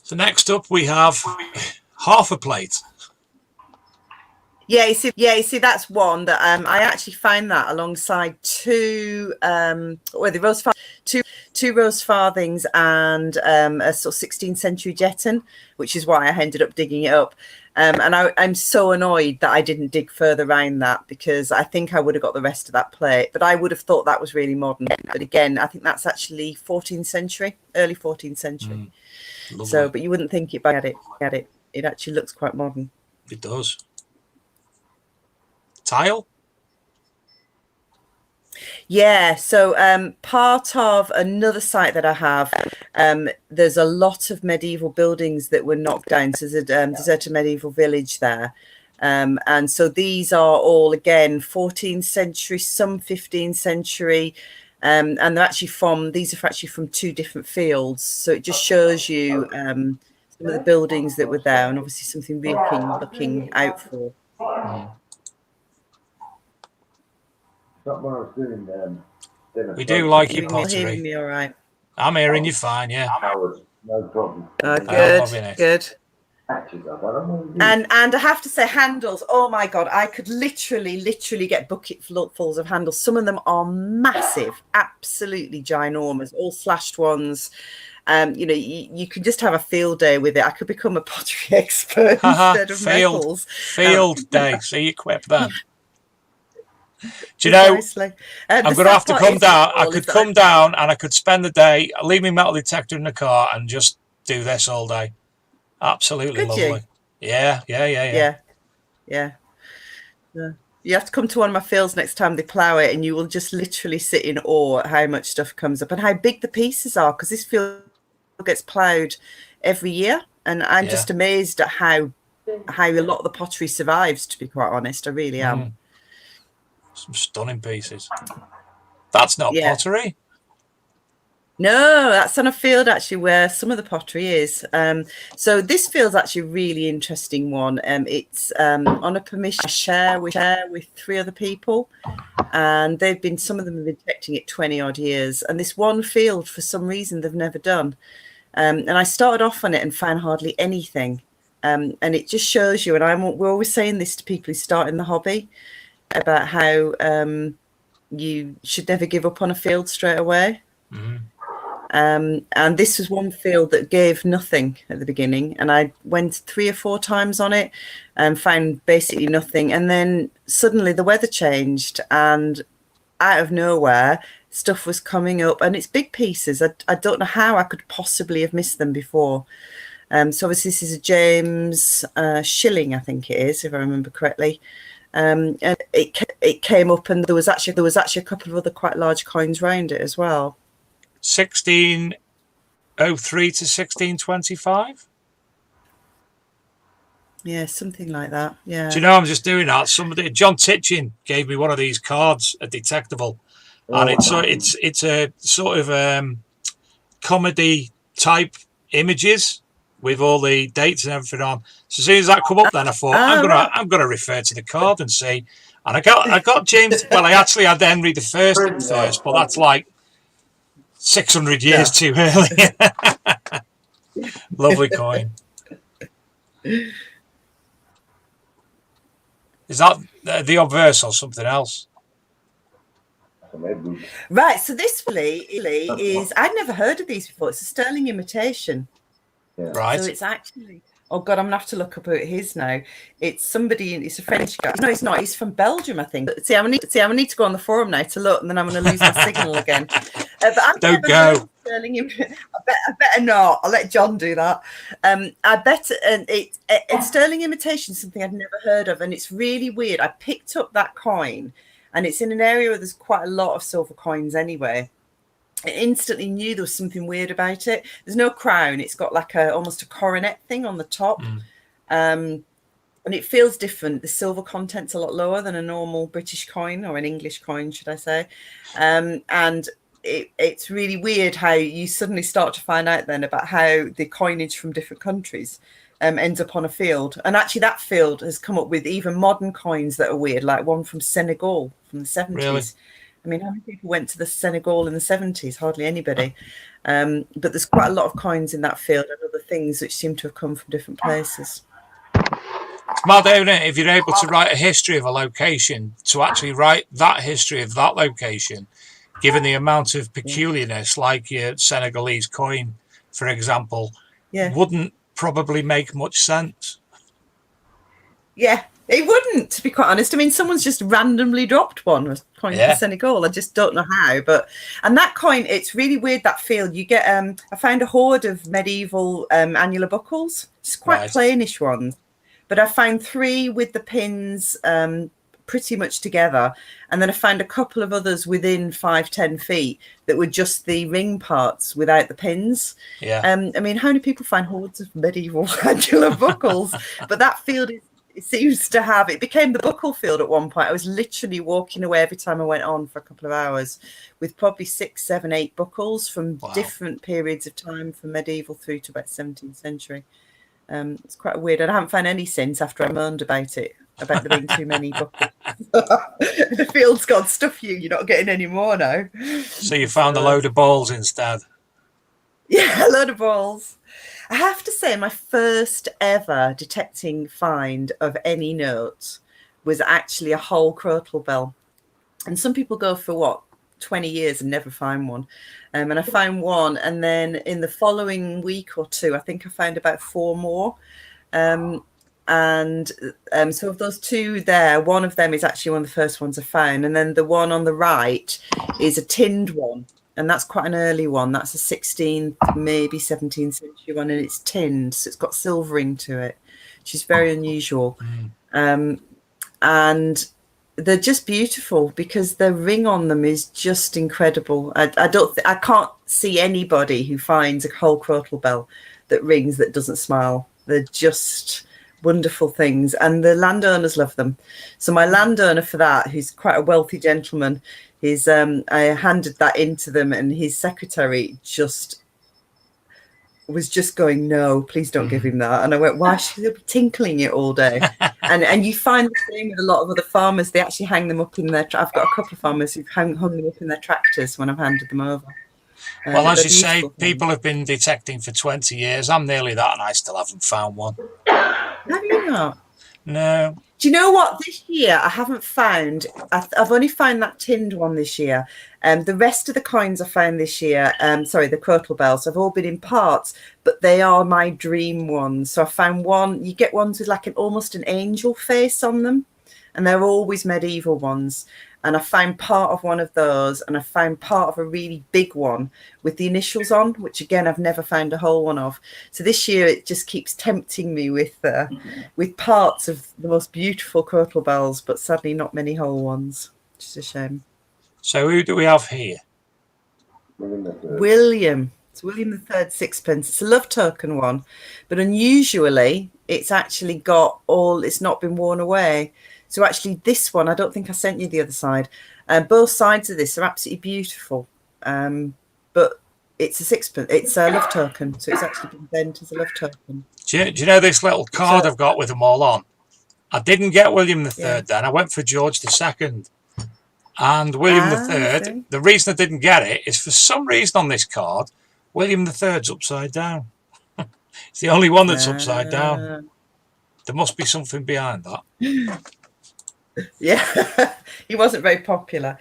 [SPEAKER 2] So next up we have half a plate.
[SPEAKER 4] Yeah, you see, that's one that I actually find that alongside two rose farthings and a sort of 16th century jeton, which is why I ended up digging it up. And I'm so annoyed that I didn't dig further around that, because I think I would have got the rest of that plate, but I would have thought that was really modern. But again, I think that's actually 14th century, early 14th century. So, but you wouldn't think it by at it. It actually looks quite modern.
[SPEAKER 2] It does. Tile?
[SPEAKER 4] Yeah, so part of another site that I have, there's a lot of medieval buildings that were knocked down. So there's a deserted medieval village there. And so these are all, again, 14th century, some 15th century. And they're actually these are actually from two different fields. So it just shows you some of the buildings that were there, and obviously something looking out for.
[SPEAKER 3] Not what I was doing
[SPEAKER 2] We do like your
[SPEAKER 4] You can hear
[SPEAKER 2] pottery.
[SPEAKER 4] me all right.
[SPEAKER 2] I'm hearing you fine, yeah.
[SPEAKER 3] Hours, no problem.
[SPEAKER 2] I'm
[SPEAKER 4] Good,
[SPEAKER 2] loving it.
[SPEAKER 4] good.
[SPEAKER 3] Patches up. I don't know.
[SPEAKER 4] And I have to say, handles. Oh my God, I could literally get bucketfuls of handles. Some of them are massive, absolutely ginormous, all slashed ones. You know, you can just have a field day with it. I could become a pottery expert instead of metals.
[SPEAKER 2] Field day. See, equipped then. Do you know,
[SPEAKER 4] Precisely.
[SPEAKER 2] I'm going to have to come down. I could come down and I could spend the day, leave my metal detector in the car and just do this all day. Absolutely lovely. Yeah.
[SPEAKER 4] You have to come to one of my fields next time they plough it, and you will just literally sit in awe at how much stuff comes up and how big the pieces are, because this field gets ploughed every year, and I'm just amazed at how a lot of the pottery survives, to be quite honest. I really am.
[SPEAKER 2] Some stunning pieces. That's not pottery.
[SPEAKER 4] No, that's on a field actually where some of the pottery is. So this field's actually a really interesting one. It's on a permission share with 3 other people, and some of them have been detecting it 20 odd years. And this one field, for some reason, they've never done. And I started off on it and found hardly anything. And it just shows you, and we're always saying this to people who start in the hobby, about how you should never give up on a field straight away. And this was one field that gave nothing at the beginning, and I went 3 or 4 times on it and found basically nothing. And then suddenly the weather changed, and out of nowhere stuff was coming up, and it's big pieces. I don't know how I could possibly have missed them before. So obviously this is a James shilling, I think it is, if I remember correctly. And it came up, and there was actually a couple of other quite large coins around it as well.
[SPEAKER 2] 1603 to 1625.
[SPEAKER 4] Yeah, something like that. Yeah.
[SPEAKER 2] Do you know, I'm just doing that. John Titchin gave me one of these cards, a detectable, and it's a sort of comedy type images with all the dates and everything on. So as soon as that come up, then I thought I'm gonna refer to the card and see. And I got James. Well, I had Henry the first, but that's like 600 years too early. Lovely coin. Is that the obverse or something else?
[SPEAKER 4] Right. So this really is, I'd never heard of these before. It's a sterling imitation.
[SPEAKER 2] Right.
[SPEAKER 4] So it's actually, oh God, I'm gonna have to look up who it is now. It's a French guy. No, it's not. He's from Belgium, I think. See, I need to go on the forum now to look, and then I'm going to lose my signal again. But
[SPEAKER 2] don't go.
[SPEAKER 4] I better not. I'll let John do that. I bet it's sterling imitation, something I'd never heard of, and it's really weird. I picked up that coin, and it's in an area where there's quite a lot of silver coins anyway. I instantly knew there was something weird about it. There's no crown. It's got like almost a coronet thing on the top. And it feels different. The silver content's a lot lower than a normal British coin, or an English coin, should I say. And it's really weird how you suddenly start to find out then about how the coinage from different countries ends up on a field. And actually that field has come up with even modern coins that are weird, like one from Senegal from the 70s. Really? I mean, how many people went to the Senegal in the 70s? Hardly anybody. But there's quite a lot of coins in that field and other things which seem to have come from different places.
[SPEAKER 2] It's mad, isn't it? If you're able to write a history of a location, to actually write that history of that location, given the amount of peculiarness, like your Senegalese coin, for example, wouldn't probably make much sense. Yeah.
[SPEAKER 4] It wouldn't, to be quite honest. I mean, someone's just randomly dropped one coin from Senegal. I just don't know how. And that coin, it's really weird, that field. You get, I found a hoard of medieval annular buckles. It's quite plainish ones. But I found 3 with the pins pretty much together. And then I found a couple of others within 5-10 feet that were just the ring parts without the pins.
[SPEAKER 2] Yeah.
[SPEAKER 4] I mean, how many people find hoards of medieval annular buckles? But that field it seems to have, it became the buckle field at one point. I was literally walking away every time I went on for a couple of hours with probably 6, 7, 8 buckles from different periods of time, from medieval through to about 17th century. It's quite weird. I haven't found any since after I moaned about it, about there being too many buckles. The field's gone, stuff you. You're not getting any more now.
[SPEAKER 2] So you found a load of balls instead.
[SPEAKER 4] Yeah, a load of balls. I have to say, my first ever detecting find of any note was actually a whole crotal bell. And some people go for 20 years and never find one. And I found one, and then in the following week or two, I think I found about 4 more. So of those 2 there, one of them is actually one of the first ones I found, and then the one on the right is a tinned one, and that's quite an early one. That's a 16th, maybe 17th century one, and it's tinned, so it's got silvering to it, which is very unusual. And they're just beautiful because the ring on them is just incredible. I can't see anybody who finds a whole crotal bell that rings that doesn't smile. They're just wonderful things, and the landowners love them. So my landowner for that, who's quite a wealthy gentleman, I handed that into them, and his secretary was just going, no, please don't give him that. And I went, why should they be tinkling it all day? and you find the same with a lot of other farmers. They actually hang them up in their I've got a couple of farmers who've hung them up in their tractors when I've handed them over.
[SPEAKER 2] Well, as you say, people have been detecting for 20 years. I'm nearly that, and I still haven't found one.
[SPEAKER 4] Have you not?
[SPEAKER 2] No.
[SPEAKER 4] Do you know what? This year I haven't found. I've only found that tinned one this year. The rest of the coins I found this year, the crotal bells, have all been in parts, but they are my dream ones. So I found one. You get ones with like almost an angel face on them, and they're always medieval ones. And I found part of one of those, and I found part of a really big one with the initials on, which again I've never found a whole one of. So this year it just keeps tempting me with parts of the most beautiful crotal bells, but sadly not many whole ones, which is a shame.
[SPEAKER 2] So who do we have here?
[SPEAKER 4] William. It's William III sixpence. It's a love token one, but unusually it's actually it's not been worn away. So actually this one, I don't think I sent you the other side. Both sides of this are absolutely beautiful. But it's a sixpence. It's a love token. So it's actually been bent as a love token.
[SPEAKER 2] Do you know this little card I've got with them all on? I didn't get William III then. I went for George II. And William III, the reason I didn't get it is for some reason on this card, William III's upside down. It's the only one that's upside down. There must be something behind that.
[SPEAKER 4] Yeah, he wasn't very popular.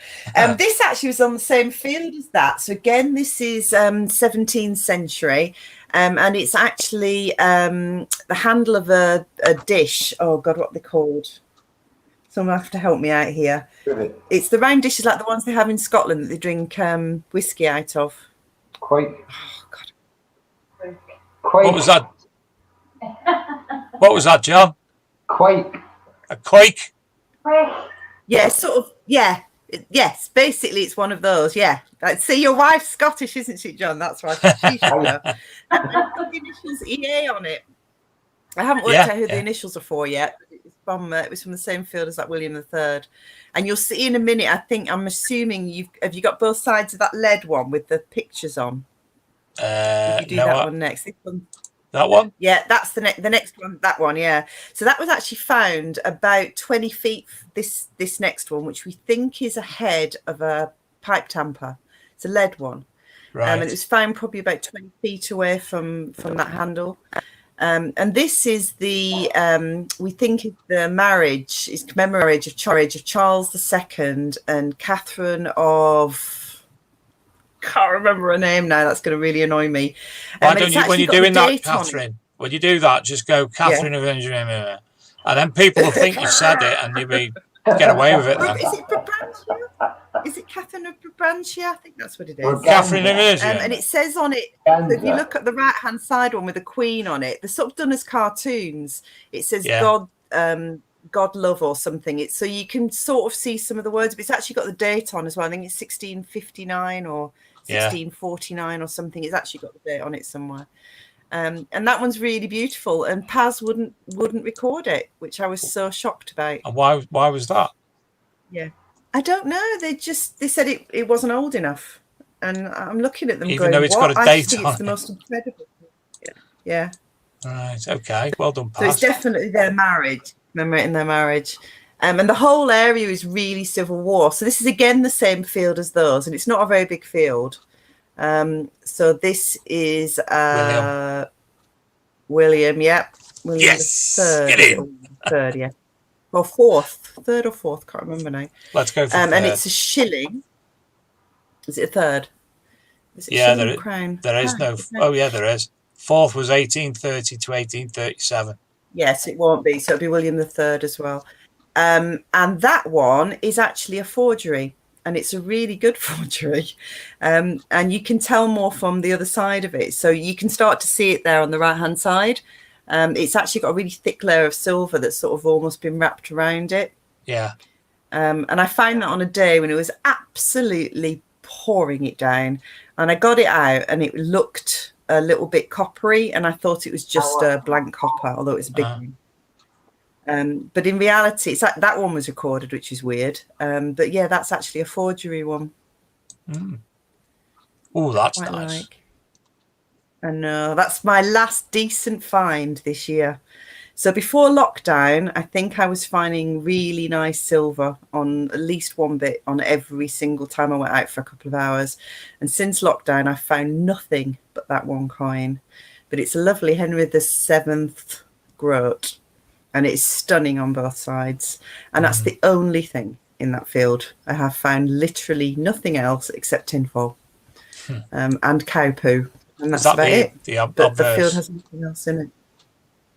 [SPEAKER 4] This actually was on the same field as that. So again, this is 17th century, and it's actually the handle of a dish. Oh God, what are they called? Someone have to help me out here. It's the round dishes like the ones they have in Scotland that they drink whiskey out of.
[SPEAKER 3] Quake.
[SPEAKER 4] Oh God.
[SPEAKER 3] Quake.
[SPEAKER 2] What was that? What was that, John?
[SPEAKER 3] Quake.
[SPEAKER 2] A quake?
[SPEAKER 4] Yeah, sort of. Yeah. Yes, basically it's one of those. Yeah. See, your wife's Scottish, isn't she, John? That's right. She should know. And it's got the initials EA on it. I haven't worked out who the initials are for yet. It was from the same field as that William III. And you'll see in a minute, I'm assuming have you got both sides of that lead one with the pictures on? If you do that one next. This one.
[SPEAKER 2] That one?
[SPEAKER 4] Yeah, that's the next one. That one, yeah. So that was actually found about 20 feet. This next one, which we think is a head of a pipe tamper. It's a lead one,
[SPEAKER 2] right?
[SPEAKER 4] And it was found probably about 20 feet away from that handle. And this is we think the marriage is commemorative of Charles II and Catherine of. Can't remember her name now. That's going to really annoy me.
[SPEAKER 2] Why don't you, when you're doing that, Catherine? When you do that, just go Catherine of and then people will think you said it, and you'll get away with it. Then.
[SPEAKER 4] Is it Brabrantia? Is it Catherine of Brabrantia? I think that's what it is.
[SPEAKER 2] Catherine of
[SPEAKER 4] and it says on it. So if you look at the right-hand side one with the Queen on it, they're sort of done as cartoons. It says God love or something. So you can sort of see some of the words, but it's actually got the date on as well. I think it's 1659 or 1649 or something. It's actually got the date on it somewhere. And that one's really beautiful. And Paz wouldn't record it, which I was so shocked about.
[SPEAKER 2] And why was that?
[SPEAKER 4] Yeah, I don't know. They said it wasn't old enough. And I'm looking at them
[SPEAKER 2] even
[SPEAKER 4] going,
[SPEAKER 2] though it's got a date on
[SPEAKER 4] it's the most incredible. Yeah.
[SPEAKER 2] Right. Okay. Well done, Paz.
[SPEAKER 4] So it's definitely their marriage, commemorating their marriage. And the whole area is really Civil War. So this is again the same field as those, and it's not a very big field. So this is William, yep. William
[SPEAKER 2] Yes,
[SPEAKER 4] the Third.
[SPEAKER 2] get in.
[SPEAKER 4] Third, yeah. Or fourth. Third or fourth, can't remember now.
[SPEAKER 2] Let's go for
[SPEAKER 4] and
[SPEAKER 2] third.
[SPEAKER 4] it's a shilling. Is it a third? Is it
[SPEAKER 2] Yeah,
[SPEAKER 4] shilling or crown?
[SPEAKER 2] there is no. Oh, yeah, there is. Fourth was 1830 to 1837.
[SPEAKER 4] Yes, it won't be. So it'll be William the Third as well. And that one is actually a forgery, and it's a really good forgery. And you can tell more from the other side of it. So you can start to see it there on the right-hand side. It's actually got a really thick layer of silver that's sort of almost been wrapped around it.
[SPEAKER 2] Yeah.
[SPEAKER 4] And I found that on a day when it was absolutely pouring it down, and I got it out and it looked a little bit coppery, and I thought it was just a blank copper, although it's a big one. But in reality, it's that one was recorded, which is weird. But yeah, that's actually a forgery one.
[SPEAKER 2] Oh, that's
[SPEAKER 4] Quite
[SPEAKER 2] nice.
[SPEAKER 4] I know, that's my last decent find this year. So before lockdown, I think I was finding really nice silver on at least one bit on every single time I went out for a couple of hours. And since lockdown, I found nothing but that one coin. But it's a lovely Henry VII groat, and it's stunning on both sides. And that's the only thing in that field. I have found literally nothing else except tinfoil and cow poo. And that's about it. But the field has nothing else in it.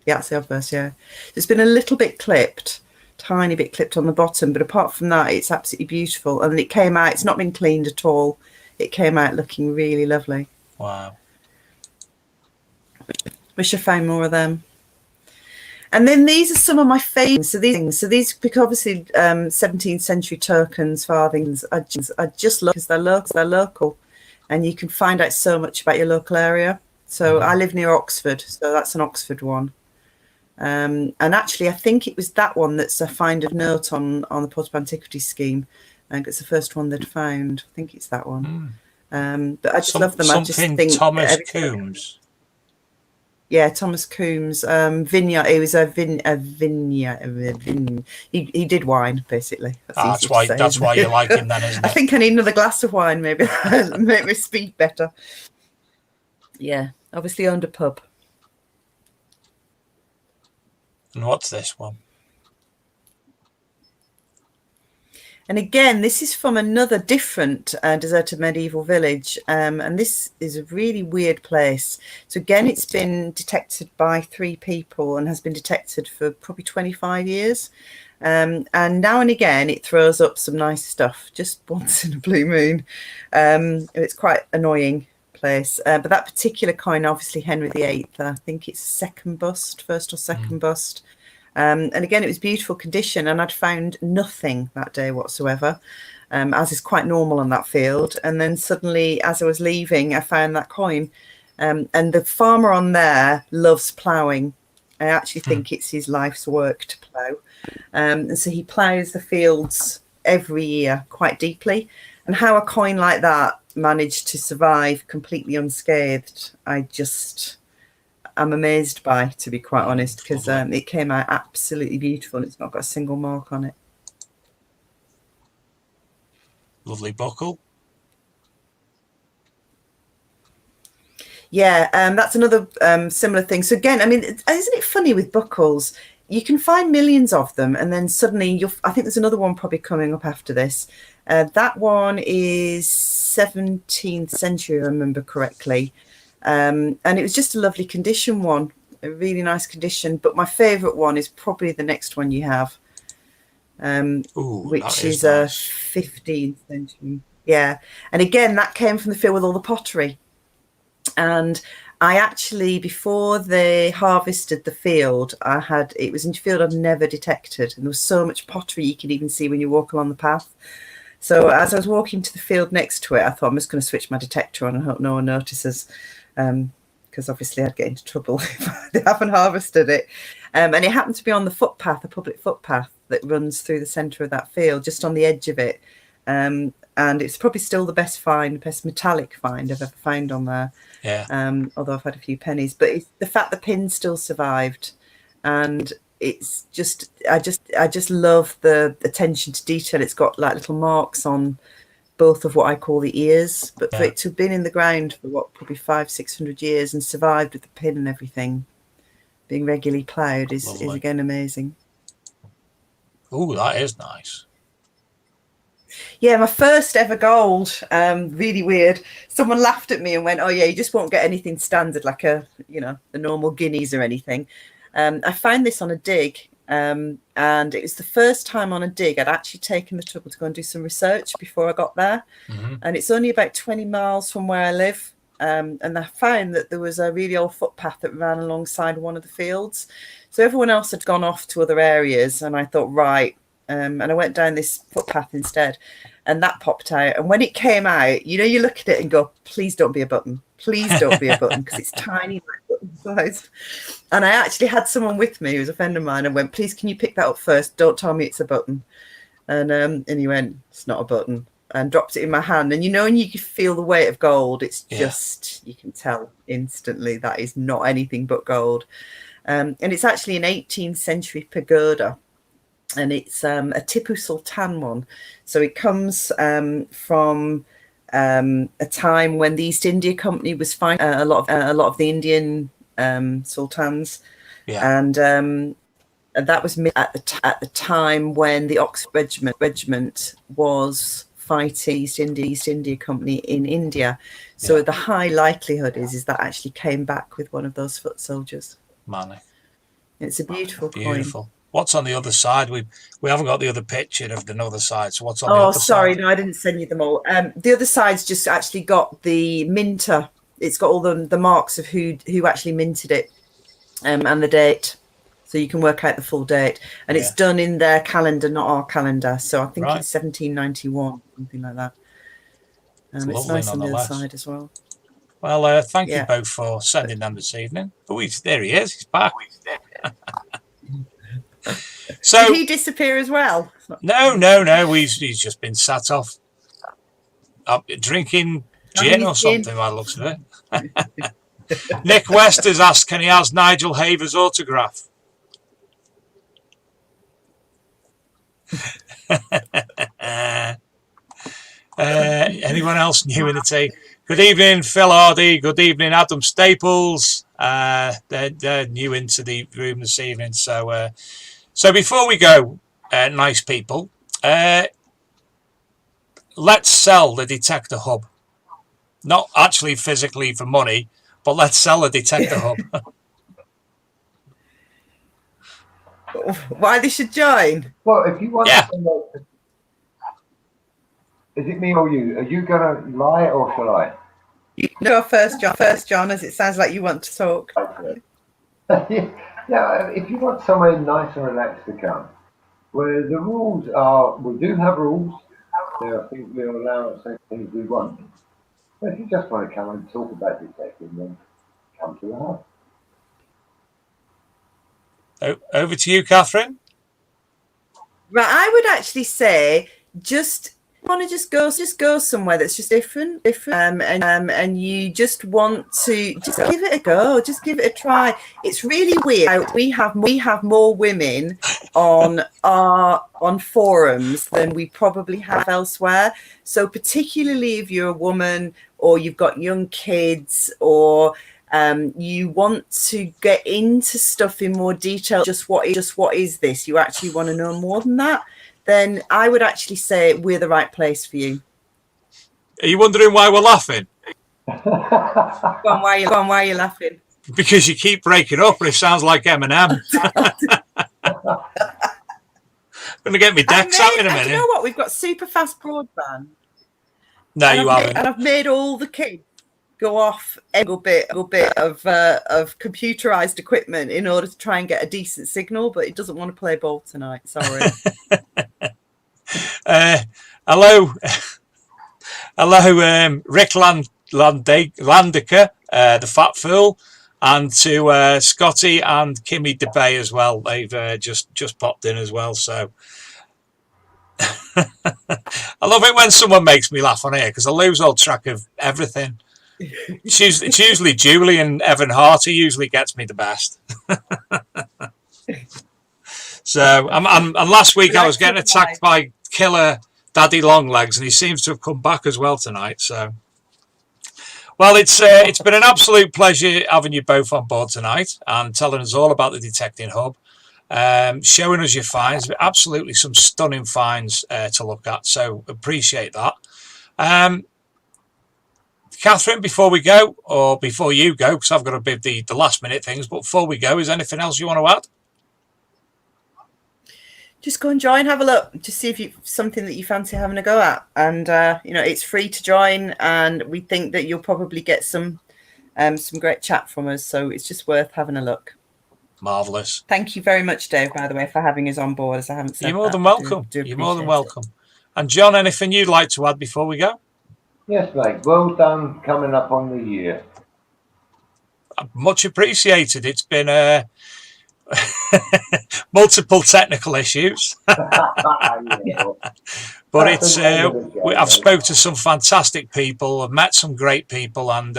[SPEAKER 4] Yeah, it's the obverse, yeah. It's been a little bit clipped, tiny bit clipped on the bottom, but apart from that, it's absolutely beautiful. And it came out, it's not been cleaned at all. It came out looking really lovely.
[SPEAKER 2] Wow.
[SPEAKER 4] Wish I found more of them. And then these are some of my favourites. So these, because obviously 17th century tokens, farthings, I just love because they're local. And you can find out so much about your local area. So I live near Oxford, so that's an Oxford one. And actually, I think it was that one that's a find of note on the Portable Antiquities scheme. I think it's the first one they'd found. I think it's that one. But I just love them. I just think
[SPEAKER 2] Thomas Coombs.
[SPEAKER 4] Yeah, Thomas Coombs. Vineyard. He was a vineyard. He did wine, basically.
[SPEAKER 2] That's why you like him, then, isn't it?
[SPEAKER 4] I think I need another glass of wine, maybe. Make me speak better. Yeah, obviously owned a pub.
[SPEAKER 2] And what's this one?
[SPEAKER 4] And again, this is from another different deserted medieval village. And this is a really weird place. So again, it's been detected by 3 people and has been detected for probably 25 years. And now and again, it throws up some nice stuff, just once in a blue moon. It's quite annoying place. But that particular coin, obviously Henry VIII, I think it's second bust, first or second bust. And again, it was beautiful condition, and I'd found nothing that day whatsoever, as is quite normal on that field. And then suddenly, as I was leaving, I found that coin. And the farmer on there loves ploughing. I actually think it's his life's work to plough. And so he ploughs the fields every year quite deeply. And how a coin like that managed to survive completely unscathed, I'm amazed by, to be quite honest, because it came out absolutely beautiful and it's not got a single mark on it.
[SPEAKER 2] Lovely buckle.
[SPEAKER 4] Yeah, that's another similar thing. So again, I mean, isn't it funny with buckles? You can find millions of them, and then suddenly I think there's another one probably coming up after this. That one is 17th century, if I remember correctly. And it was just a lovely condition one, a really nice condition. But my favourite one is probably the next one you have, which is a 15th century. Yeah. And again, that came from the field with all the pottery. And I actually, before they harvested the field, it was in a field I'd never detected. And there was so much pottery you could even see when you walk along the path. So as I was walking to the field next to it, I thought I'm just going to switch my detector on and hope no one notices. Because obviously I'd get into trouble if they haven't harvested it. And it happened to be on the footpath, a public footpath that runs through the centre of that field, just on the edge of it. And it's probably still the best metallic find I've ever found on there.
[SPEAKER 2] Yeah.
[SPEAKER 4] Although I've had a few pennies. But it's the fact the pin still survived. And it's just I just love the attention to detail. It's got like little marks on both of what I call the ears, but for it to have been in the ground for what, probably 500-600 years and survived with the pin and everything, being regularly ploughed is again amazing.
[SPEAKER 2] Oh, that is nice.
[SPEAKER 4] Yeah, my first ever gold. Really weird. Someone laughed at me and went, "Oh yeah, you just won't get anything standard like the normal guineas or anything." I found this on a dig, and it was the first time on a dig I'd actually taken the trouble to go and do some research before I got there. And it's only about 20 miles from where I live. And I found that there was a really old footpath that ran alongside one of the fields. So everyone else had gone off to other areas, and I thought, right. And I went down this footpath instead, and that popped out. And when it came out, you look at it and go, please don't be a button. Please don't be a button, because it's tiny like button size. And I actually had someone with me who was a friend of mine and went, please, can you pick that up first? Don't tell me it's a button. And he went, it's not a button, and dropped it in my hand. And and you could feel the weight of gold. It's just, you can tell instantly that is not anything but gold. And it's actually an 18th century pagoda. And it's a Tipu Sultan one. So it comes from a time when the East India Company was fighting a lot of the Indian sultans. And that was at the time when the Oxford Regiment was fighting East India Company in India. So the high likelihood is that actually came back with one of those foot soldiers.
[SPEAKER 2] Money.
[SPEAKER 4] It's a beautiful coin.
[SPEAKER 2] What's on the other side? We haven't got the other picture of the other side. So what's on the other side? Oh,
[SPEAKER 4] sorry, no, I didn't send you them all. The other side's just actually got the minter. It's got all the marks of who actually minted it, and the date, so you can work out the full date. And it's done in their calendar, not our calendar. So I think it's 1791, something like that. It's nice on the other side as well.
[SPEAKER 2] Well, thank you both for sending them this evening. Oh, there he is. He's back. So
[SPEAKER 4] did he disappear as well?
[SPEAKER 2] No. He's just been sat off drinking gin or something by the looks of it. Nick West has asked, can he ask Nigel Haver's autograph? Anyone else new in the team? Good evening, Phil Hardy. Good evening, Adam Staples. They're new into the room this evening. So before we go, nice people, let's sell the detector hub. Not actually physically for money, but let's sell the detector hub.
[SPEAKER 4] Why they should join?
[SPEAKER 3] Well, if you want to, is it me or you? Are you going to lie or shall I?
[SPEAKER 4] You go first, John, as it sounds like you want to talk.
[SPEAKER 3] Okay. Yeah, if you want somewhere nice and relaxed to come, where the rules are, we do have rules, so I think we'll allow certain things we want. But if you just want to come and talk about detecting, then come to the hub.
[SPEAKER 2] Over to you, Catherine.
[SPEAKER 4] Right, I would actually say just go somewhere that's just different, and you just want to just give it a go, just give it a try. It's really weird. We have more women on forums than we probably have elsewhere. So particularly if you're a woman or you've got young kids or you want to get into stuff in more detail, just what is this? You actually want to know more than that. Then I would actually say we're the right place for you.
[SPEAKER 2] Are you wondering why we're laughing?
[SPEAKER 4] Go on, why are you laughing?
[SPEAKER 2] Because you keep breaking up and it sounds like Eminem. Going to get me decks out in a minute.
[SPEAKER 4] You know what? We've got super fast broadband.
[SPEAKER 2] No, you haven't.
[SPEAKER 4] And I've made all the kids go off a little bit of computerized equipment in order to try and get a decent signal, but it doesn't want to play ball tonight. Sorry.
[SPEAKER 2] Hello, Rick Landiker, the Fat Fool, and to Scotty and Kimmy DeBay as well. They've just popped in as well. So I love it when someone makes me laugh on here because I lose all track of everything. It's usually Julie and Evan Hart who usually gets me the best. So, and last week I was getting attacked by killer Daddy Longlegs, and he seems to have come back as well tonight. So, well, it's been an absolute pleasure having you both on board tonight and telling us all about the Detecting Hub, showing us your finds. Absolutely some stunning finds to look at. So, appreciate that. Catherine, before we go, or before you go, because I've got a bit of the last minute things, but before we go, is there anything else you want to add?
[SPEAKER 4] Just go and join, have a look, just see if you something that you fancy having a go at. And it's free to join, and we think that you'll probably get some great chat from us. So it's just worth having a look.
[SPEAKER 2] Marvellous.
[SPEAKER 4] Thank you very much, Dave, by the way, for having us on board, as I haven't said.
[SPEAKER 2] You're more than welcome. You're more than welcome. And John, anything you'd like to add before we go?
[SPEAKER 3] Yes, mate. Well done coming up on the year.
[SPEAKER 2] Much appreciated. It's been multiple technical issues. But it's I've spoke to some fantastic people, I've met some great people, and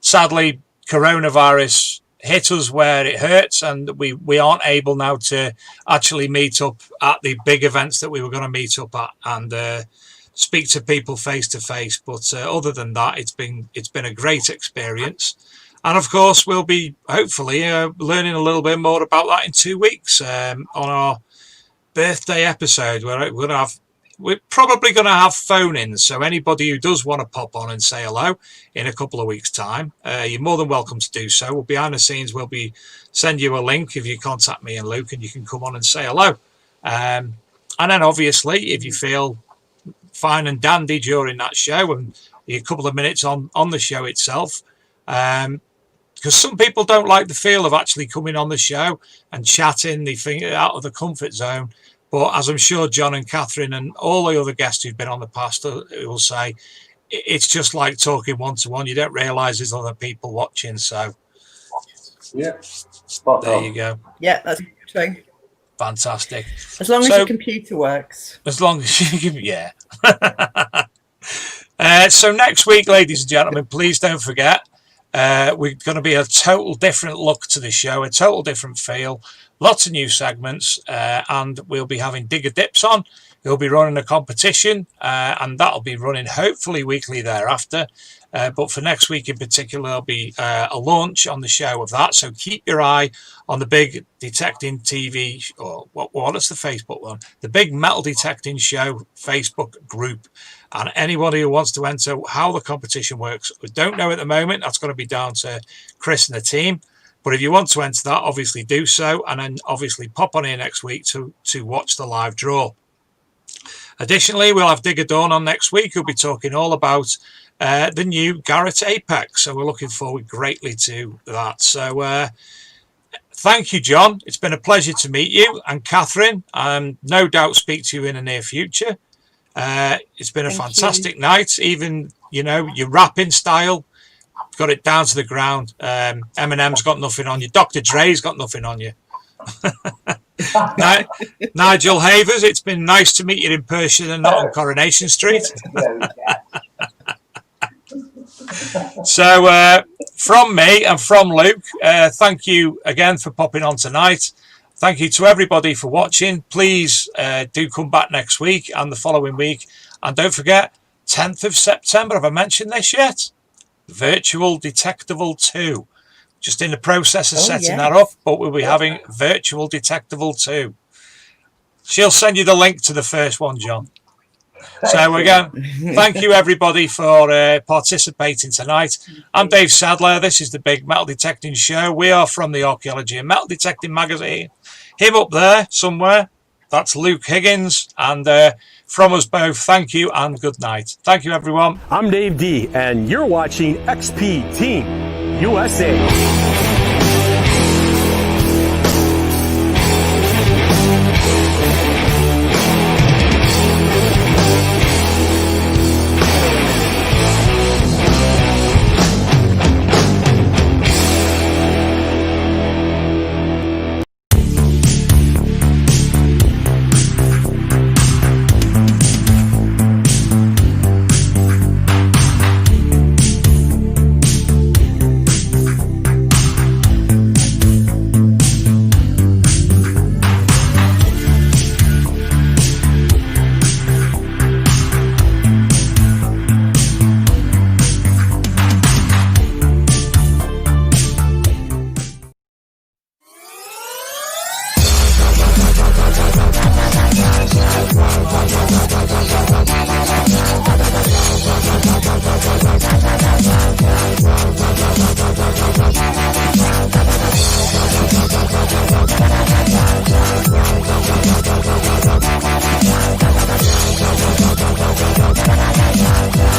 [SPEAKER 2] sadly coronavirus hit us where it hurts, and we aren't able now to actually meet up at the big events that we were going to meet up at and speak to people face to face. But other than that, it's been a great experience. And of course, we'll be hopefully learning a little bit more about that in 2 weeks on our birthday episode. We're probably going to have phone-ins, so anybody who does want to pop on and say hello in a couple of weeks' time, you're more than welcome to do so. Well, behind the scenes, we'll be send you a link if you contact me and Luke, and you can come on and say hello. And then obviously, if you feel fine and dandy during that show and a couple of minutes on the show itself, because some people don't like the feel of actually coming on the show and chatting, they think out of the comfort zone. But as I'm sure John and Catherine and all the other guests who've been on the past will say, it's just like talking one-to-one. You don't realise there's other people watching. So,
[SPEAKER 3] yeah,
[SPEAKER 2] there you go.
[SPEAKER 4] Yeah, that's true.
[SPEAKER 2] Fantastic.
[SPEAKER 4] As long as your computer works.
[SPEAKER 2] As long as you can, yeah. So next week, ladies and gentlemen, please don't forget, we're going to be a total different look to the show, a total different feel, lots of new segments, and we'll be having Digger Dips on. He'll be running a competition, and that'll be running hopefully weekly thereafter. But for next week in particular, there'll be a launch on the show of that. So keep your eye on the big Detecting TV, or what's the Facebook one? The Big Metal Detecting Show Facebook group. And anybody who wants to enter how the competition works, we don't know at the moment. That's going to be down to Chris and the team. But if you want to enter that, obviously do so. And then obviously pop on here next week to watch the live draw. Additionally, we'll have Digger Dawn on next week. We'll be talking all about the new Garrett Apex. So we're looking forward greatly to that. So thank you, John. It's been a pleasure to meet you. And Catherine, no doubt speak to you in the near future. It's been a fantastic night. Even, your rapping style, got it down to the ground. Eminem's got nothing on you. Dr. Dre's got nothing on you. Nigel Havers, it's been nice to meet you in person and not on Coronation Street. So from me and from Luke, thank you again for popping on tonight. Thank you to everybody for watching. Please do come back next week and the following week. And don't forget, 10th of September, have I mentioned this yet? Virtual Detectable 2. Just in the process of setting that up, but we'll be having Virtual Detectable 2. She'll send you the link to the first one, John. So again, thank you everybody for participating tonight. I'm Dave Sadler. This is the Big Metal Detecting Show. We are from the Archaeology and Metal Detecting magazine. Him up there somewhere, that's Luke Higgins. And from us both, thank you and good night. Thank you, everyone.
[SPEAKER 1] I'm Dave D, and you're watching XP Team USA.